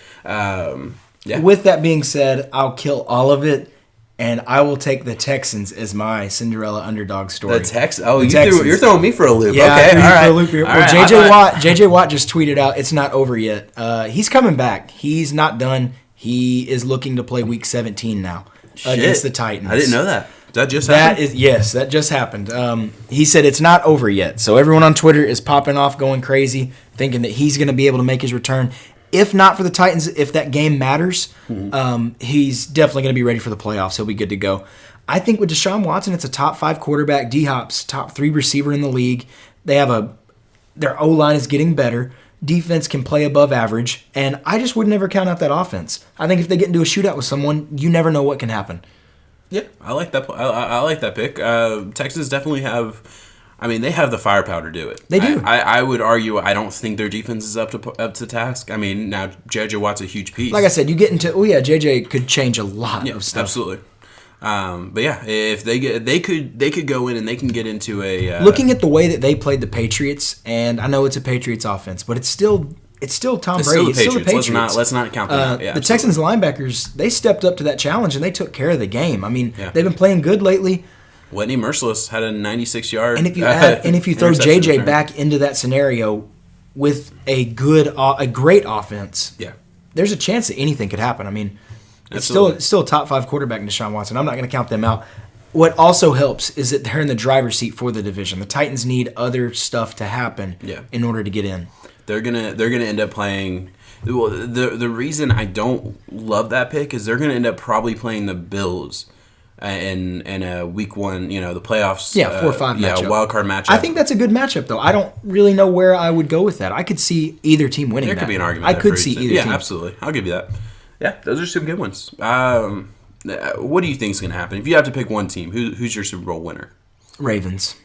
Yeah. With that being said, I'll kill all of it. And I will take the Texans as my Cinderella underdog story. The Texans? Oh, you're throwing me for a loop. Yeah, okay, all right. For a loop here. Well, J.J. Watt just tweeted out, it's not over yet. He's coming back. He's not done. He is looking to play Week 17 now against the Titans. I didn't know that. Did that just happen? Yes, that just happened. He said it's not over yet. So everyone on Twitter is popping off, going crazy, thinking that he's going to be able to make his return. If not for the Titans, if that game matters, he's definitely going to be ready for the playoffs. He'll be good to go. I think with Deshaun Watson, it's a top 5 quarterback. D-Hop's top 3 receiver in the league. They have their O-line is getting better. Defense can play above average. And I just would never count out that offense. I think if they get into a shootout with someone, you never know what can happen. Yeah, I like that. I like that pick. Texans definitely have. I mean, they have the firepower to do it. They do. I would argue I don't think their defense is up to task. I mean, now J.J. Watt's a huge piece. Like I said, you get into JJ could change a lot of stuff. Absolutely. But yeah, if they could go in and they can get into a looking at the way that they played the Patriots, and I know it's a Patriots offense, but it's still Tom Brady. It's still the Patriots. Let's not count them out. Yeah, the Texans linebackers, they stepped up to that challenge and they took care of the game. I mean, they've been playing good lately. Whitney Merciless had a 96-yard. And if you throw JJ back into that scenario with a great offense, there's a chance that anything could happen. I mean, it's still a top 5 quarterback in Deshaun Watson. I'm not going to count them out. What also helps is that they're in the driver's seat for the division. The Titans need other stuff to happen in order to get in. They're gonna end up playing. Well, the reason I don't love that pick is they're gonna end up probably playing the Bills in a week 1. The playoffs. 4 or 5 matchup. Wild card matchup. I think that's a good matchup though. I don't really know where I would go with that. I could see either team winning. There could be an argument. I could see either team. Yeah, absolutely. I'll give you that. Yeah, those are some good ones. What do you think is gonna happen if you have to pick one team? Who's your Super Bowl winner? Ravens.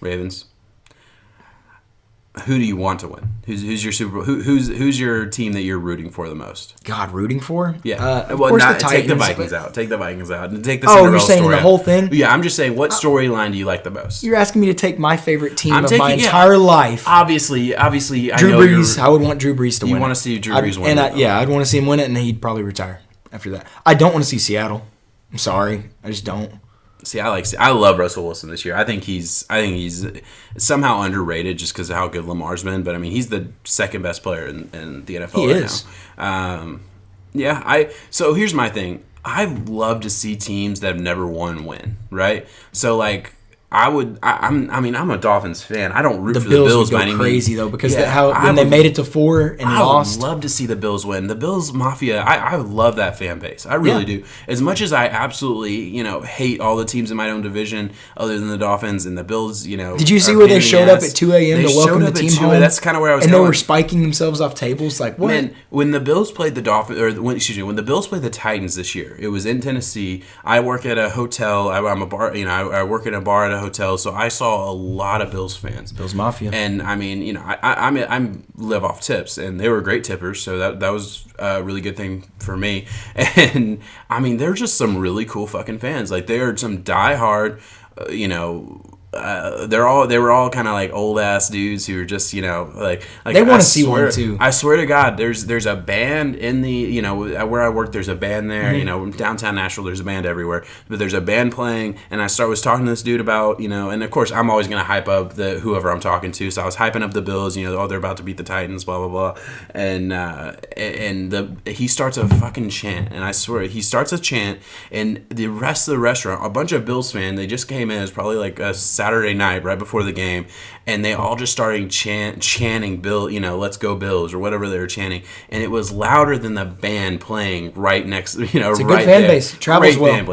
Who do you want to win? Who's your Super Bowl? Who's your team that you're rooting for the most? God, rooting for? Yeah. Of course the Titans, take the Vikings out. Take the Vikings out. And take the you're saying the whole thing? Yeah, I'm just saying, what storyline do you like the most? You're asking me to take my favorite team of my entire life. Obviously, Drew Brees. I would want Drew Brees to win. You want to see Drew Brees win? I'd want to see him win it, and he'd probably retire after that. I don't want to see Seattle. I'm sorry, I just don't. See, I love Russell Wilson this year. I think he's somehow underrated just because of how good Lamar's been. But I mean, he's the second best player in the NFL now. So here's my thing. I love to see teams that have never win, right? So like. I'm a Dolphins fan. I don't root for the Bills. Would go crazy though because when they made it to 4 and lost. I would love to see the Bills win. The Bills Mafia. I love that fan base. I really do. As much as I absolutely hate all the teams in my own division other than the Dolphins and the Bills. Did you see where they showed up at 2 a.m. to welcome the team home? That's kind of where I was. And they were spiking themselves off tables. Like what? Man, when the Bills played the Dolphins, when the Bills played the Titans this year, it was in Tennessee. I work at a hotel. I'm a bar. I work in a bar at a hotel, so I saw a lot of Bills fans, Bills Mafia, and I mean, I live off tips, and they were great tippers, so that was a really good thing for me. And I mean, they're just some really cool fucking fans. Like they are some diehard, they were all kind of like old ass dudes who are just like they want to see one too. I swear to God, there's a band in the where I work. There's a band there. Mm-hmm. Downtown Nashville. There's a band everywhere. But there's a band playing, and I was talking to this dude about and of course I'm always gonna hype up whoever I'm talking to. So I was hyping up the Bills. They're about to beat the Titans. Blah blah blah. And he starts a fucking chant, and I swear he starts a chant, and the rest of the restaurant, a bunch of Bills fans, they just came in. It was probably like a Saturday night right before the game, and they all just started chanting Bill, let's go Bills or whatever they were chanting, and it was louder than the band playing right next, it's a good fan base. Travels well.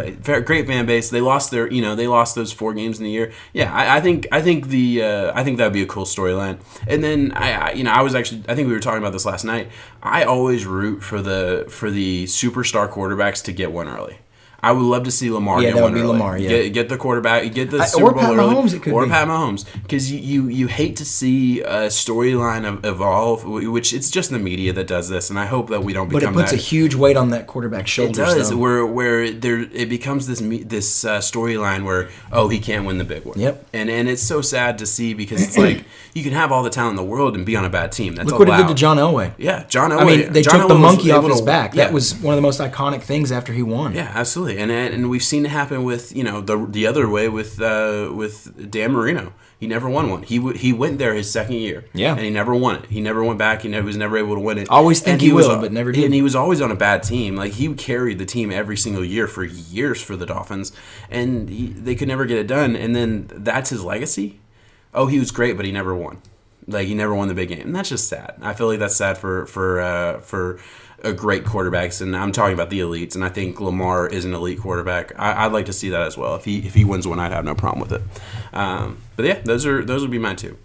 Great fan base. They lost those 4 games in the year. Yeah, I think that'd be a cool storyline. And then I think we were talking about this last night. I always root for the superstar quarterbacks to get one early. I would love to see Lamar get one early. Lamar, get the quarterback, get the Super Bowl early. Or Pat Mahomes, because you hate to see a storyline evolve, which it's just the media that does this, and I hope that we don't become that. But it puts a huge weight on that quarterback's shoulders. It does, where it becomes this storyline where he can't win the big one. Yep. And it's so sad to see because it's like you can have all the talent in the world and be on a bad team. That's Look what it did to John Elway. Yeah, John Elway. I mean, they took the monkey off his back. That was one of the most iconic things after he won. Yeah, absolutely. And we've seen it happen with the other way with Dan Marino. He never won one. He went there his second year. Yeah. And he never won it. He never went back. He was never able to win it. Always think he will, but never did. And he was always on a bad team. Like he carried the team every single year for years for the Dolphins, and they could never get it done. And then that's his legacy. Oh, he was great, but he never won. Like he never won the big game, and that's just sad. I feel like that's sad for a great quarterbacks, and I'm talking about the elites. And I think Lamar is an elite quarterback. I'd like to see that as well. If he wins one, I'd have no problem with it. But yeah, those would be mine too.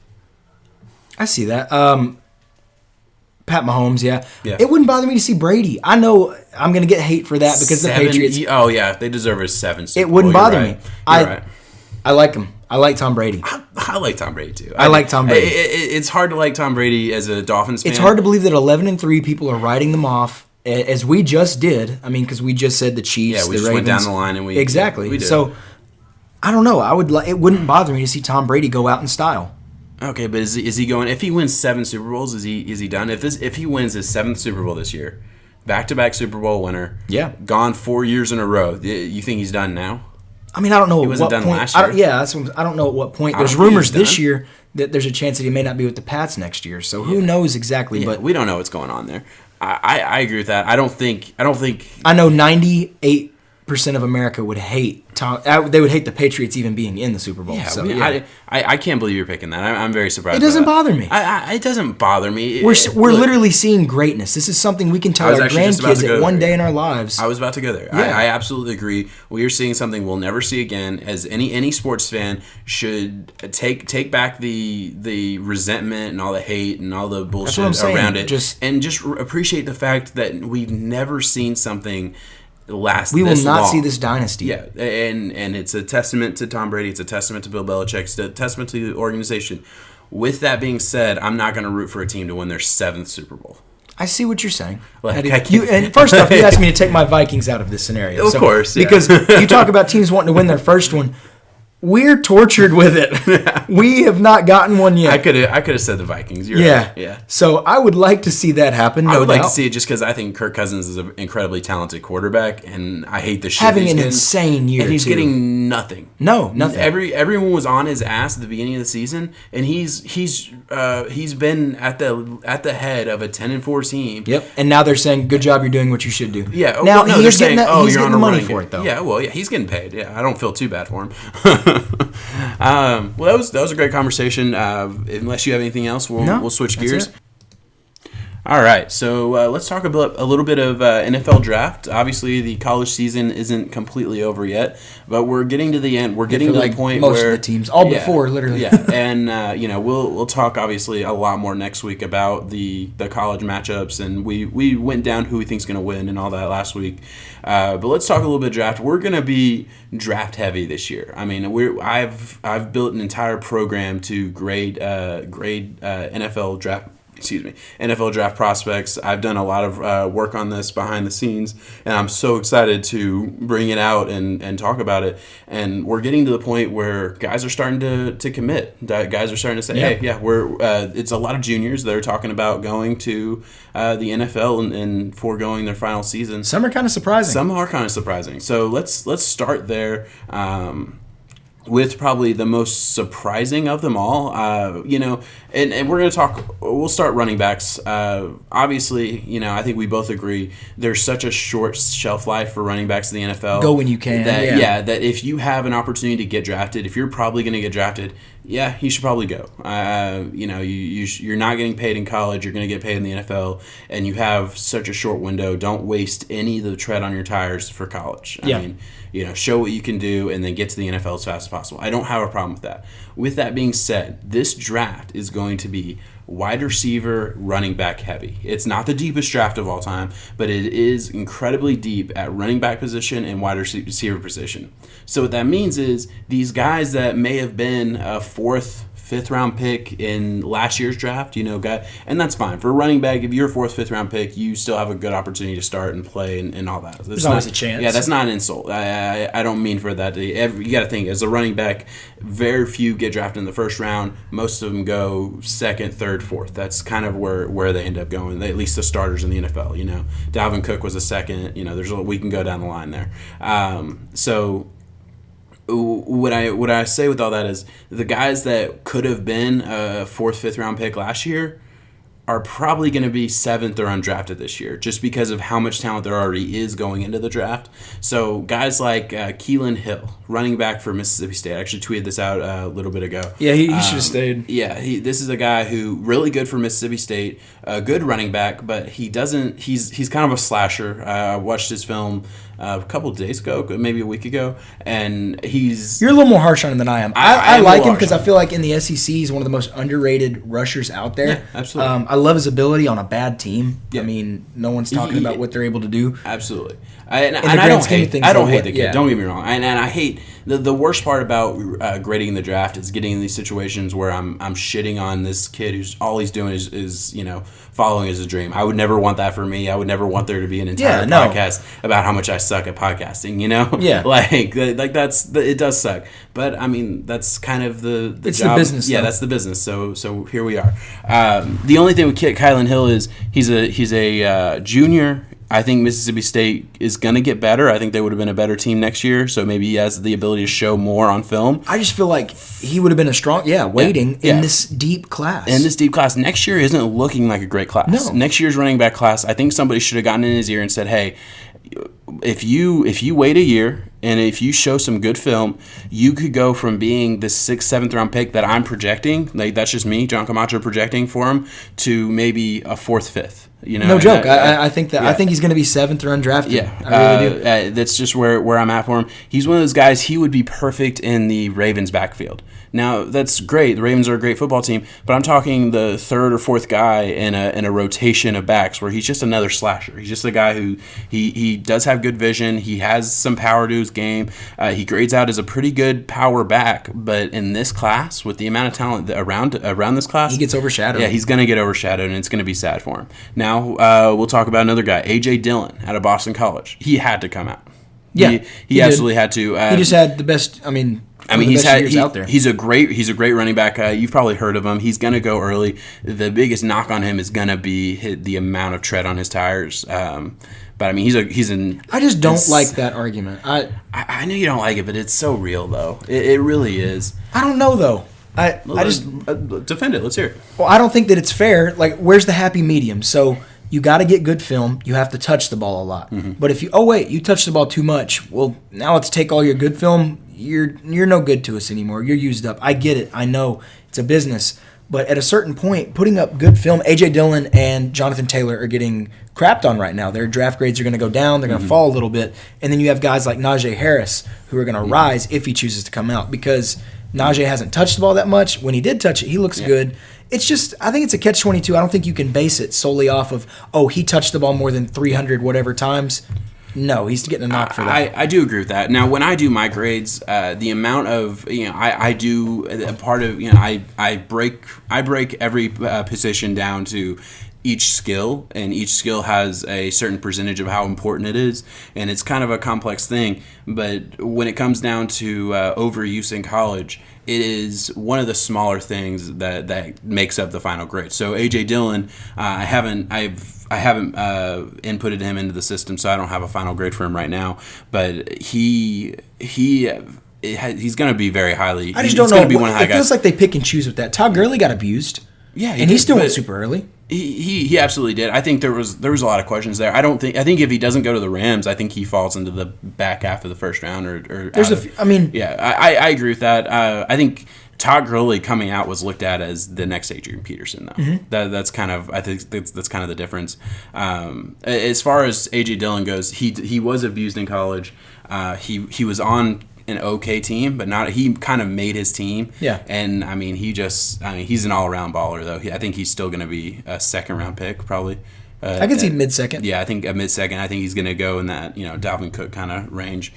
I see that. Pat Mahomes, yeah. It wouldn't bother me to see Brady. I know I'm going to get hate for that because the Patriots. Oh yeah, they deserve a 7. It wouldn't bother me. Right. I like him. I like Tom Brady. I like Tom Brady too. I like Tom Brady. It's hard to like Tom Brady as a Dolphins fan. It's hard to believe that 11-3 people are writing them off, as we just did. I mean, because we just said the Chiefs, yeah, we the just Ravens. went down the line and we exactly. we did. So I don't know. It wouldn't bother me to see Tom Brady go out in style. Okay, but is he going? If he wins 7 Super Bowls, is he done? If he wins his 7th Super Bowl this year, back-to-back Super Bowl winner, gone 4 years in a row, you think he's done now? I mean, I don't know he wasn't what done point. last year. I don't know at what point. There's rumors this year that there's a chance that he may not be with the Pats next year. So who knows exactly? Yeah, but we don't know what's going on there. I agree with that. I don't think. I know 98% of America would hate Tom. They would hate the Patriots even being in the Super Bowl. Yeah, so, I can't believe you're picking that. I'm very surprised. It doesn't bother me. It doesn't bother me. We're literally seeing greatness. This is something we can tell our grandkids at one day in our lives. I was about to go there. Yeah. I absolutely agree. We are seeing something we'll never see again. As any sports fan should take back the resentment and all the hate and all the bullshit around it, and just appreciate the fact that we've never seen something last. We will not long. See this dynasty. Yeah, and it's a testament to Tom Brady. It's a testament to Bill Belichick. It's a testament to the organization. With that being said, I'm not going to root for a team to win their 7th Super Bowl. I see what you're saying. And first off, you asked me to take my Vikings out of this scenario. Of course, yeah. Because you talk about teams wanting to win their first one. We're tortured with it. We have not gotten one yet. I could have said the Vikings. You're right. Yeah. So I would like to see that happen. I would like to see it just because I think Kirk Cousins is an incredibly talented quarterback, and I hate the shit having an insane year. And he's getting nothing. No, nothing. Everyone was on his ass at the beginning of the season, and he's been at the head of a 10-4 team. Yep. And now they're saying, "Good job, you're doing what you should do." Yeah. Now he's getting the money for it, though. Yeah. Well, yeah, he's getting paid. Yeah, I don't feel too bad for him. Well, that was a great conversation. Unless you have anything else, we'll switch gears. All right, so let's talk about a little bit of NFL draft. Obviously, the college season isn't completely over yet, but we're getting to the end. We're getting to the point most where of the teams, all before, literally. Yeah, and we'll talk obviously a lot more next week about the college matchups, and we went down who we think's going to win and all that last week. But let's talk a little bit of draft. We're going to be draft heavy this year. I mean, I've built an entire program to grade NFL draft. NFL draft prospects. I've done a lot of work on this behind the scenes, and I'm so excited to bring it out and talk about it. And we're getting to the point where guys are starting to commit. Guys are starting to say, "Hey, yeah, we're." It's a lot of juniors that are talking about going to the NFL and foregoing their final season. Some are kind of surprising. Some are kind of surprising. So let's start there. With probably the most surprising of them all, and we're going to talk. We'll start running backs. Obviously, I think we both agree there's such a short shelf life for running backs in the NFL. Go when you can. That if you have an opportunity to get drafted, if you're probably going to get drafted, you should probably go. You're not getting paid in college. You're going to get paid in the NFL, and you have such a short window. Don't waste any of the tread on your tires for college. I mean, show what you can do and then get to the NFL as fast as possible. I don't have a problem with that. With that being said, this draft is going to be wide receiver, running back heavy. It's not the deepest draft of all time, but it is incredibly deep at running back position and wide receiver position. So what that means is these guys that may have been a 4th, 5th round pick in last year's draft, and that's fine. For a running back, if you're a 4th, 5th round pick, you still have a good opportunity to start and play and all that. There's always a chance. Yeah, that's not an insult. I don't mean for that. You got to think, as a running back, very few get drafted in the first round. Most of them go 2nd, 3rd, 4th. That's kind of where they end up going, at least the starters in the NFL. Dalvin Cook was a 2nd. We can go down the line there. So what I say with all that is the guys that could have been a 4th, 5th round pick last year are probably going to be 7th or undrafted this year, just because of how much talent there already is going into the draft. So guys like Keelan Hill, running back for Mississippi State. I actually tweeted this out a little bit ago. Yeah, he should have stayed. Yeah, this is a guy who really good for Mississippi State, a good running back, but he doesn't. He's kind of a slasher. I watched his film a couple of days ago, maybe a week ago, and You're a little more harsh on him than I am. I like him because I feel like in the SEC he's one of the most underrated rushers out there. Yeah, absolutely. I love his ability on a bad team. Yeah. I mean, no one's talking about what they're able to do. Absolutely. I don't hate the kid. Yeah. Don't get me wrong. And I hate the worst part about grading the draft is getting in these situations where I'm shitting on this kid who's all he's doing is following his dream. I would never want that for me. I would never want there to be an entire podcast about how much I suck at podcasting. Yeah. like it does suck. But I mean that's kind of the it's job. The business. Yeah, that's the business. So here we are. The only thing with Kylan Hill is he's a junior. I think Mississippi State is going to get better. I think they would have been a better team next year, so maybe he has the ability to show more on film. I just feel like he would have been in this deep class. In this deep class. Next year isn't looking like a great class. No. Next year's running back class, I think somebody should have gotten in his ear and said, hey, if you wait a year and if you show some good film, you could go from being the 6th, 7th round pick that I'm projecting, like that's just me, John Camacho projecting for him, to maybe a 4th, 5th. No joke. I think that. Yeah. I think he's going to be 7th or undrafted. Yeah, I really do. That's just where I'm at for him. He's one of those guys. He would be perfect in the Ravens backfield. Now that's great. The Ravens are a great football team, but I'm talking the 3rd or 4th guy in a rotation of backs where he's just another slasher. He's just a guy who he does have good vision. He has some power to his game. He grades out as a pretty good power back, but in this class, with the amount of talent around this class, he gets overshadowed. Yeah, he's going to get overshadowed, and it's going to be sad for him. Now we'll talk about another guy, A.J. Dillon out of Boston College. He had to come out. Yeah, he absolutely had to. He just had the best. He's a great running back. You've probably heard of him. He's going to go early. The biggest knock on him is going to be the amount of tread on his tires. But I mean, I just don't like that argument. I know you don't like it, but it's so real though. It really is. I don't know though. I just defend it. Let's hear it. Well, I don't think that it's fair. Like, where's the happy medium? So you got to get good film. You have to touch the ball a lot. Mm-hmm. But if you touch the ball too much. Well, now let's take all your good film. You're no good to us anymore. You're used up. I get it. I know it's a business. But at a certain point, putting up good film, A.J. Dillon and Jonathan Taylor are getting crapped on right now. Their draft grades are going to go down. They're going to fall a little bit. And then you have guys like Najee Harris who are going to rise if he chooses to come out because Najee hasn't touched the ball that much. When he did touch it, he looks good. It's just, I think it's a catch-22. I don't think you can base it solely off of, he touched the ball more than 300 whatever times. No, he's getting a knock for that. I do agree with that. Now, when I do my grades, the amount of I do a part of I break every position down to each skill, and each skill has a certain percentage of how important it is, and it's kind of a complex thing. But when it comes down to overuse in college, it is one of the smaller things that makes up the final grade. So A.J. Dillon, I haven't inputted him into the system, so I don't have a final grade for him right now. But he's going to be very highly. I just don't know. It feels like they pick and choose with that. Todd Gurley got abused. Yeah, and he still went super early. He absolutely did. I think there was a lot of questions there. I think if he doesn't go to the Rams, I think he falls into the back half of the first round. I agree with that. I think Todd Gurley coming out was looked at as the next Adrian Peterson, though. Mm-hmm. That's kind of the difference. As far as A.J. Dillon goes, he was abused in college. He was on an okay team, but not. He kind of made his team. Yeah. And he's an all-around baller though. I think he's still going to be a second-round pick probably. I can see mid-second. Yeah, I think a mid-second. I think he's going to go in that Dalvin Cook kind of range.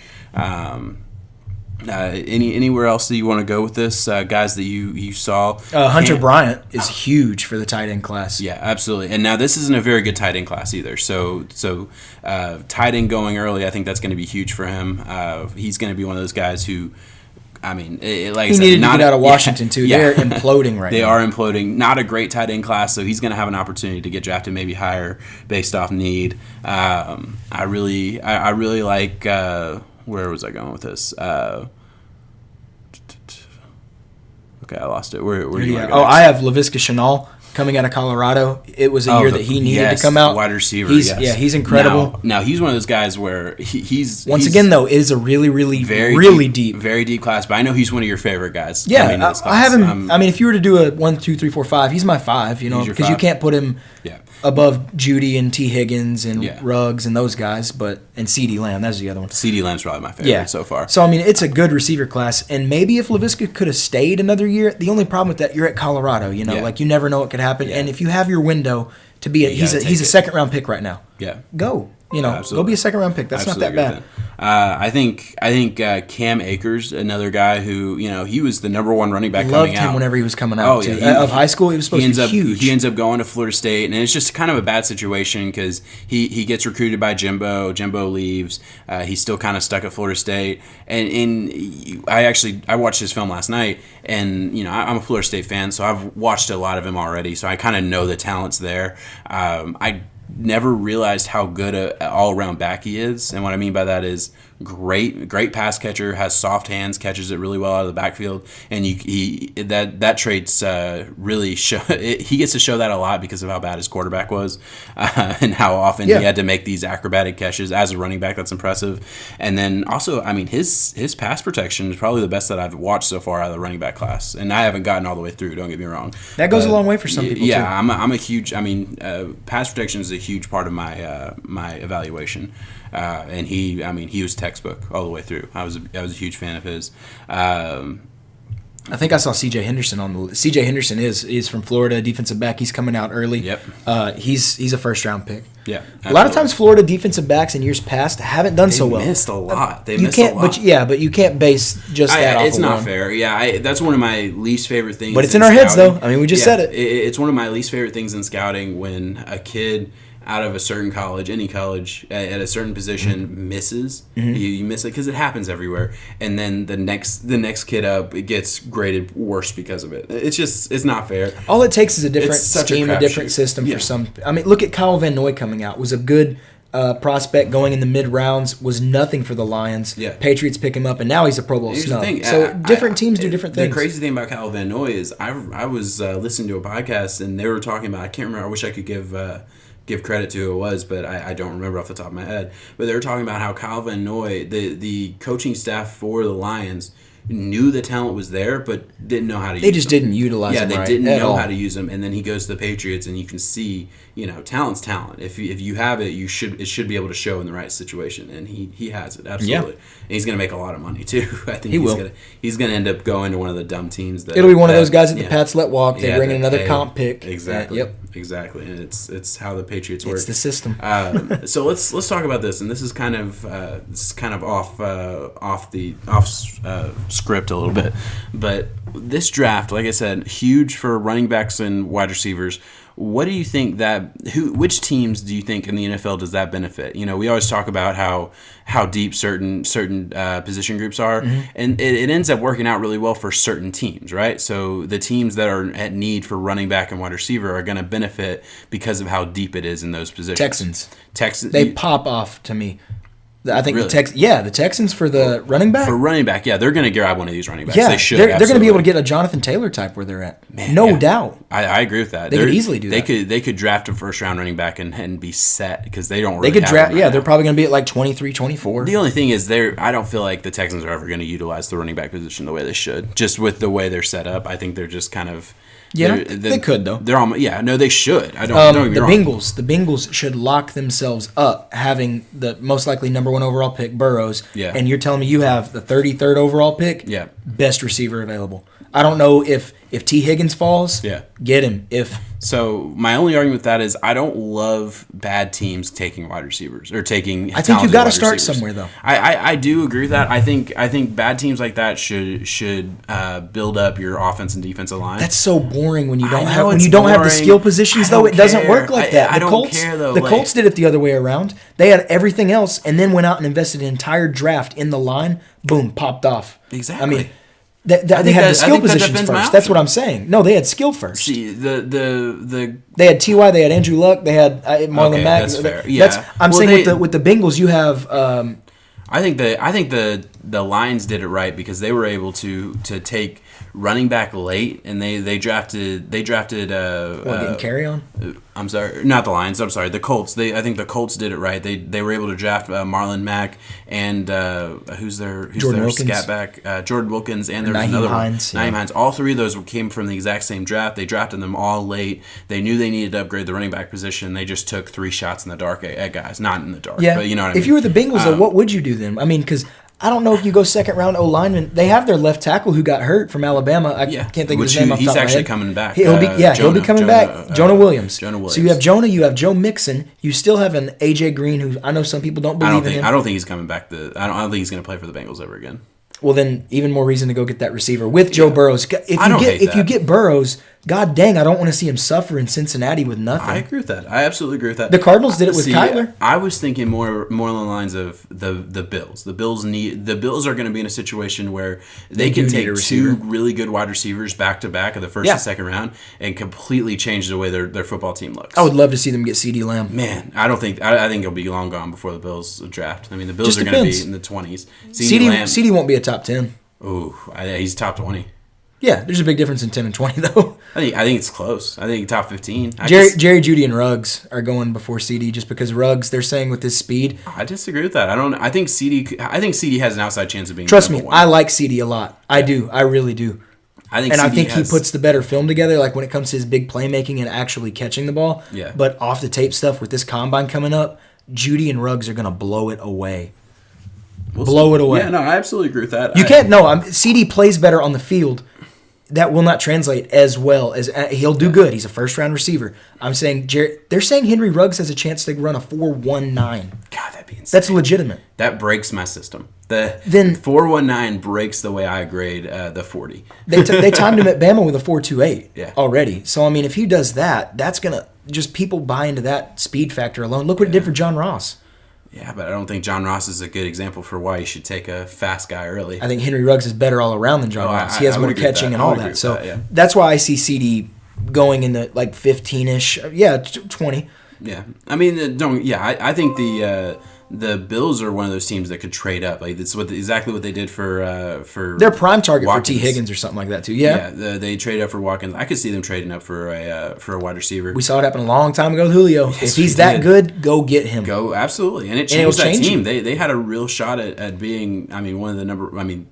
Anywhere else that you want to go with this? Guys that you saw? Hunter Bryant is huge for the tight end class. Yeah, absolutely. And now this isn't a very good tight end class either. So tight end going early, I think that's going to be huge for him. He's going to be one of those guys who, he needed to get out of Washington too. Yeah. They're imploding right now. They are imploding. Not a great tight end class, so he's going to have an opportunity to get drafted maybe higher based off need. I really like. Where was I going with this? Okay, I lost it. Where do you want to go next? I have Laviska Shenault coming out of Colorado. It was a year that he needed to come out. Wide receiver. He's incredible. Now he's one of those guys where he's again though, it is a really very deep class. But I know he's one of your favorite guys. Yeah, I have him. If you were to do a 1, 2, 3, 4, 5, he's my 5. Because you can't put him above Judy and T. Higgins and Ruggs and those guys, and CeeDee Lamb. That's the other one. CeeDee Lamb's probably my favorite so far. So, I mean, it's a good receiver class, and maybe if Laviska could have stayed another year, the only problem with that, you're at Colorado, you know, like you never know what could happen, and if you have your window to be he's a second-round pick right now. Yeah. Go. You know, go be a second-round pick. That's not that bad. I think Cam Akers, another guy who, you know, he was the number one running back coming out. Loved him whenever he was coming out. Of high school, he was supposed to be huge. He ends up going to Florida State, and it's just kind of a bad situation because he gets recruited by Jimbo. Jimbo leaves. He's still kind of stuck at Florida State. And I watched his film last night, and, you know, I'm a Florida State fan, so I've watched a lot of him already, so I kind of know the talent's there. I never realized how good a all-around back he is, and what I mean by that is great pass catcher, has soft hands, catches it really well out of the backfield, and that trait's really he gets to show that a lot because of how bad his quarterback was and how often he had to make these acrobatic catches as a running back. That's impressive. And then also, I mean, his pass protection is probably the best that I've watched so far out of the running back class, and I haven't gotten all the way through, don't get me wrong. That goes a long way for some people too. I'm a huge, I mean, pass protection is a huge part of my my evaluation. And he was textbook all the way through. I was a huge fan of his. I think I saw C.J. Henderson on the list. C.J. Henderson is from Florida, defensive back. He's coming out early. Yep. He's a first-round pick. Yeah. Absolutely. A lot of times Florida defensive backs in years past haven't done so well. They missed a lot. But you can't base just that off It's of not one. fair. Yeah, that's one of my least favorite things. But it's in our heads, though. I mean, we just said it. It's one of my least favorite things in scouting when a kid out of a certain college, any college, at a certain position misses. You miss it because it happens everywhere, and then the next kid up, it gets graded worse because of it. It's not fair. All it takes is a different scheme, a different system for some. I mean, look at Kyle Van Noy coming out. Was a good prospect going in the mid rounds. Was nothing for the Lions. Yeah. Patriots pick him up, and now he's a Pro Bowl snub. So different teams do different things. The crazy thing about Kyle Van Noy is I was listening to a podcast, and they were talking about, I can't remember. I wish I could give credit to who it was, but I don't remember off the top of my head. But they were talking about how Kyle Van Noy, the coaching staff for the Lions, knew the talent was there, but didn't know how to use him. They just didn't utilize him. Yeah, they didn't know how to use him, and then he goes to the Patriots, and you can see, you know, talent's talent. If you have it, it should be able to show in the right situation, and he has it, absolutely. And he's going to make a lot of money, too. I think he's going to end up going to one of the dumb teams. It'll be one of those guys that the Pats let walk. They bring in another comp pick. Exactly. Exactly, and it's how the Patriots work. It's the system. So let's talk about this, and this is kind of off script a little bit, but this draft, like I said, huge for running backs and wide receivers. What do you think which teams do you think in the NFL does that benefit? You know, we always talk about how deep certain position groups are, and it ends up working out really well for certain teams, right? So the teams that are at need for running back and wide receiver are going to benefit because of how deep it is in those positions. Texans. They pop off to me. I think the Texans for the running back. For running back, they're going to grab one of these running backs. Yeah, they should. They're going to be able to get a Jonathan Taylor type where they're at. Man, no doubt. I agree with that. They could easily do that. They could draft a first round running back and be set because they don't really. They could draft. They're probably going to be at like 23, 24. The only thing is, I don't feel like the Texans are ever going to utilize the running back position the way they should. Just with the way they're set up, I think they're just kind of. Yeah, they could though. They're all. Yeah, no, they should. I don't. Don't get me wrong. The Bengals should lock themselves up having the most likely number 1 overall pick, Burrows. Yeah. And you're telling me you have the 33rd overall pick. Yeah. Best receiver available. I don't know if T. Higgins falls. Yeah. Get him. So my only argument with that is I don't love bad teams taking wide receivers or taking. I think you got to start somewhere though. I do agree with that. I think bad teams like that should build up your offense and defensive line. That's so boring when you don't have the skill positions though. It doesn't work like that. I don't care though. The Colts did it the other way around. They had everything else and then went out and invested an entire draft in the line. Boom, popped off. Exactly. I mean. They had the skill positions first. That's what I'm saying. No, they had skill first. See, they had T.Y., they had Andrew Luck, they had Marlon Mack. That's fair. Yeah. I'm saying with the Bengals, you have. I think the Lions did it right because they were able to take running back late, and they drafted getting carry on. I'm sorry, not the Lions. I'm sorry, the Colts. I think the Colts did it right. They were able to draft Marlon Mack and who's their scat back, Jordan Wilkins, and there was another one, Nyheim Hines. All three of those came from the exact same draft. They drafted them all late. They knew they needed to upgrade the running back position. They just took 3 shots in the dark at guys, not in the dark. Yeah, but you know what I mean. If you were the Bengals, though, what would you do then? I mean, because I don't know if you go second round O lineman. They have their left tackle who got hurt from Alabama. I can't think of his name off the top of my head. He's actually coming back. He'll be coming back. Jonah Williams. Jonah Williams. So you have Jonah, you have Joe Mixon. You still have an AJ Green, who I know some people don't believe in him. I don't think he's coming back. I don't think he's going to play for the Bengals ever again. Well, then even more reason to go get that receiver with Joe Burrows. If you get Burrows, God dang, I don't want to see him suffer in Cincinnati with nothing. I agree with that. I absolutely agree with that. The Cardinals did it with Kyler. I was thinking more along the lines of the Bills. The Bills are going to be in a situation where they can take 2 really good wide receivers back to back in the first and second round and completely change the way their football team looks. I would love to see them get CeeDee Lamb. Man, I think he'll be long gone before the Bills draft. I mean, the Bills are going to be in the 20s. CeeDee won't be a top 10. Ooh, he's top 20. Yeah, there's a big difference in 10 and 20, though. I think it's close. I think top 15. Jerry Jeudy and Ruggs are going before CeeDee just because Ruggs, they're saying with his speed. I disagree with that. I think CeeDee has an outside chance of being Trust me, I like CeeDee a lot. I do. I really do. I think he puts the better film together, like when it comes to his big playmaking and actually catching the ball. Yeah. But off the tape stuff with this combine coming up, Jeudy and Ruggs are going to blow it away. Blow it away. Yeah, no, I absolutely agree with that. CeeDee plays better on the field. That will not translate as well as he'll do good. He's a first-round receiver. I'm saying they're saying Henry Ruggs has a chance to run a 4.19. God, that'd be insane. That's legitimate. That breaks my system. The 4.19 breaks the way I grade the 40. They timed him at Bama with a 4.28 Yeah. already. So I mean, if he does that, that's gonna just people buy into that speed factor alone. Look what it did for John Ross. Yeah, but I don't think John Ross is a good example for why you should take a fast guy early. I think Henry Ruggs is better all around than John Ross. He has more catching and all that. So that's why I see CeeDee going in the like 15-ish, 20. Yeah, I mean, I think the Bills are one of those teams that could trade up. Like that's exactly what they did for their prime target Watkins. for T. Higgins or something like that too. Yeah, they trade up for Watkins. I could see them trading up for a wide receiver. We saw it happen a long time ago with Julio. Yes, if he's that good, go get him. Go absolutely, and it changed that team. They had a real shot at being. I mean, one of the number. I mean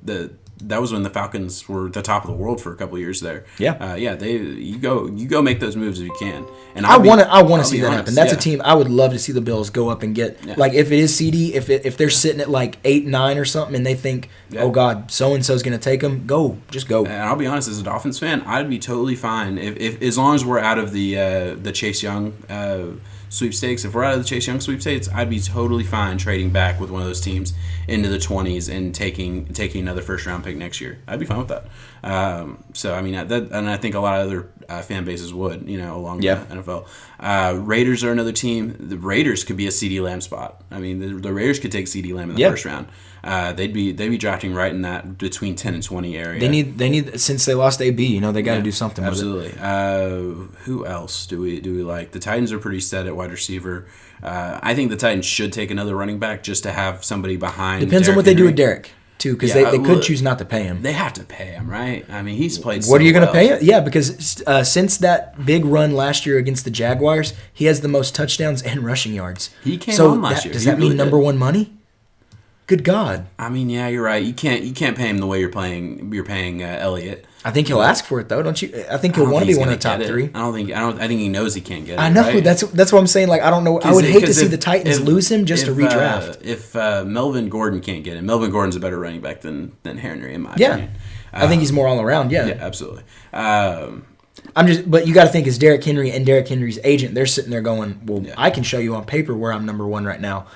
that was when the Falcons were the top of the world for a couple of years there. Yeah, you go make those moves if you can. And I want to see that happen. That's a team I would love to see the Bills go up and get. Yeah. Like if it is CeeDee, if they're sitting at like 8-9 or something, and they think, oh God, so and so's going to take them, just go. And I'll be honest, as a Dolphins fan, I'd be totally fine if as long as we're out of the Chase Young sweepstakes. If we're out of the Chase Young sweepstakes, I'd be totally fine trading back with one of those teams into the 20s and taking another first round pick next year. I'd be fine with that. So I mean and I think a lot of other fan bases would, along the NFL. Raiders are another team. The Raiders could be a CeeDee Lamb spot. I mean, the Raiders could take CeeDee Lamb in the first round. They'd be drafting right in that between 10 and 20 area. They need since they lost AB, they got to do something. Absolutely. With it. Who else do we like? The Titans are pretty set at wide receiver. I think the Titans should take another running back just to have somebody behind. Depends on what they do with Derek too, because they could choose not to pay him. They have to pay him, right? I mean, he's played. What are you going to pay him? Yeah, because since that big run last year against the Jaguars, he has the most touchdowns and rushing yards. He came on last year. Does that mean number one money? Good God! I mean, yeah, you're right. You can't pay him the way you're paying Elliott. I think he'll ask for it though, don't you? I think he'll want to be one of the top 3. I think he knows he can't get it. I know. Right? That's what I'm saying. Like I don't know. I would hate to see the Titans lose him just to redraft. If Melvin Gordon can't get it, Melvin Gordon's a better running back than Henry in my opinion. I think he's more all around. Yeah, absolutely. But you got to think as Derrick Henry and Derrick Henry's agent, they're sitting there going, "Well, I can show you on paper where I'm number 1 right now.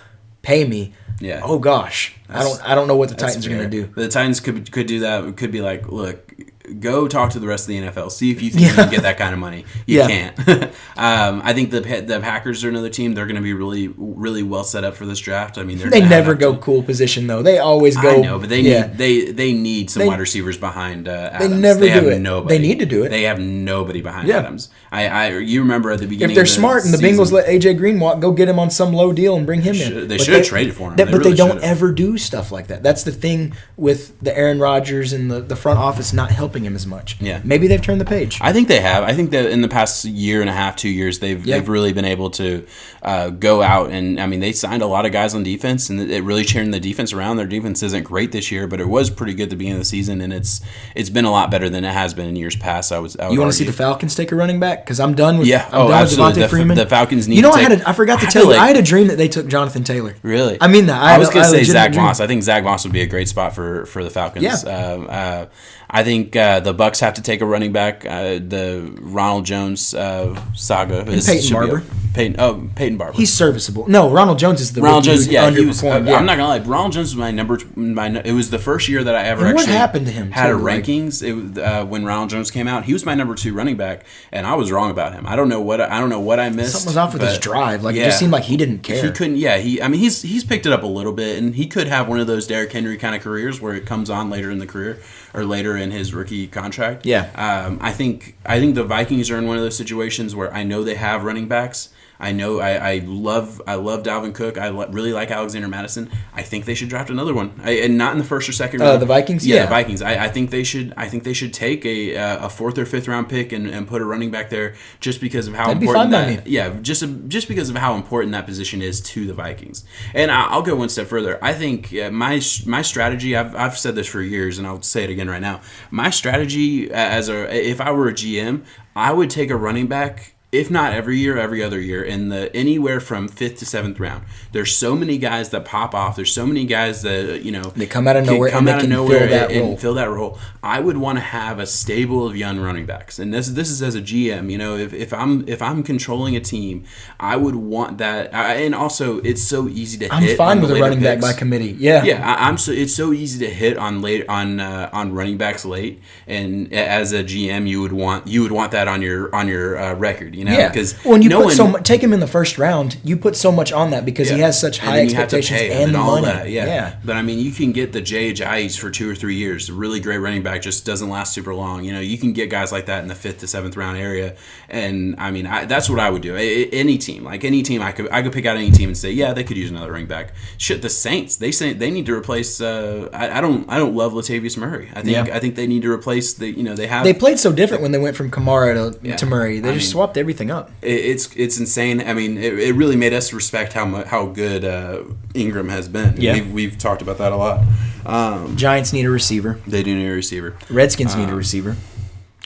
Pay me." Yeah. Oh gosh, I don't know what the Titans are going to do. But the Titans could do that. Could be like, look, go talk to the rest of the NFL. See if you think you can get that kind of money. You can't. I think the Packers are another team. They're going to be really, really well set up for this draft. I mean, they never go cool position though. They always go. I know, but they need some wide receivers behind Adams. They never do it. Nobody. They need to do it. They have nobody behind Adams. You remember at the beginning. If they're smart and the Bengals let AJ Green walk, go get him on some low deal and bring him in. They should have traded for him. But they don't ever do stuff like that. That's the thing with the Aaron Rodgers and the front office not helping helping him as much. Yeah. Maybe they've turned the page. I think they have. I think that in the past year and a half, 2 years, they've really been able to go out and, I mean, they signed a lot of guys on defense, and it really turned the defense around. Their defense isn't great this year, but it was pretty good at the beginning of the season, and it's been a lot better than it has been in years past. I would you want to see the Falcons take a running back? Because I'm done with absolutely. Devontae Freeman. The Falcons need to take... I forgot to tell you, I had a dream that they took Jonathan Taylor. Really? I mean that. I was going to say Zach Moss. I think Zach Moss would be a great spot for the Falcons. Yeah. I think the Bucs have to take a running back. The Ronald Jones saga is Peyton Barber. Peyton Barber. He's serviceable. No, Ronald Jones is the Ronald Jones. Yeah, he was. I'm not gonna lie. Ronald Jones was my number. It was the first year that I ever and actually what happened to him had a rankings. It was, when Ronald Jones came out, he was my number 2 running back, and I was wrong about him. I don't know what I missed. Something was off with his drive. It just seemed like he didn't care. He couldn't. Yeah, he's picked it up a little bit, and he could have one of those Derrick Henry kind of careers where it comes on later in the career or later in his rookie contract. Yeah. I think the Vikings are in one of those situations where I know they have running backs. I know I love Dalvin Cook. I really like Alexander Madison. I think they should draft another one, and not in the first or second round. The Vikings, the Vikings. I think they should take a 4th or 5th round pick and put a running back there just because of how important just because of how important that position is to the Vikings. And I'll go one step further. I think my strategy. I've said this for years, and I'll say it again right now. My strategy if I were a GM, I would take a running back. If not every year, every other year, in the anywhere from 5th to 7th round. There's so many guys that pop off. There's so many guys that they come out of nowhere and fill that role. I would want to have a stable of young running backs, and this is as a GM. If I'm controlling a team, I would want that. And also, it's so easy to hit. I'm fine with a running back by committee. Yeah, yeah. It's so easy to hit on running backs late, and as a GM, you would want that on your record. Because when you take him in the first round, you put so much on that because he has such high expectations and the money. That, but I mean, you can get the Jay Ajayi's for 2 or 3 years. A really great running back, just doesn't last super long. You can get guys like that in the 5th to 7th round area, and I mean, that's what I would do. Any team, I could pick out any team and say, yeah, they could use another running back. Shit, the Saints, they say they need to replace. I don't love Latavius Murray. I think they need to replace they played so different when they went from Kamara to Murray. They just swapped everything up. It's insane. I mean, it really made us respect how good Ingram has been. Yeah. We've talked about that a lot. Giants need a receiver. They do need a receiver. Redskins need a receiver.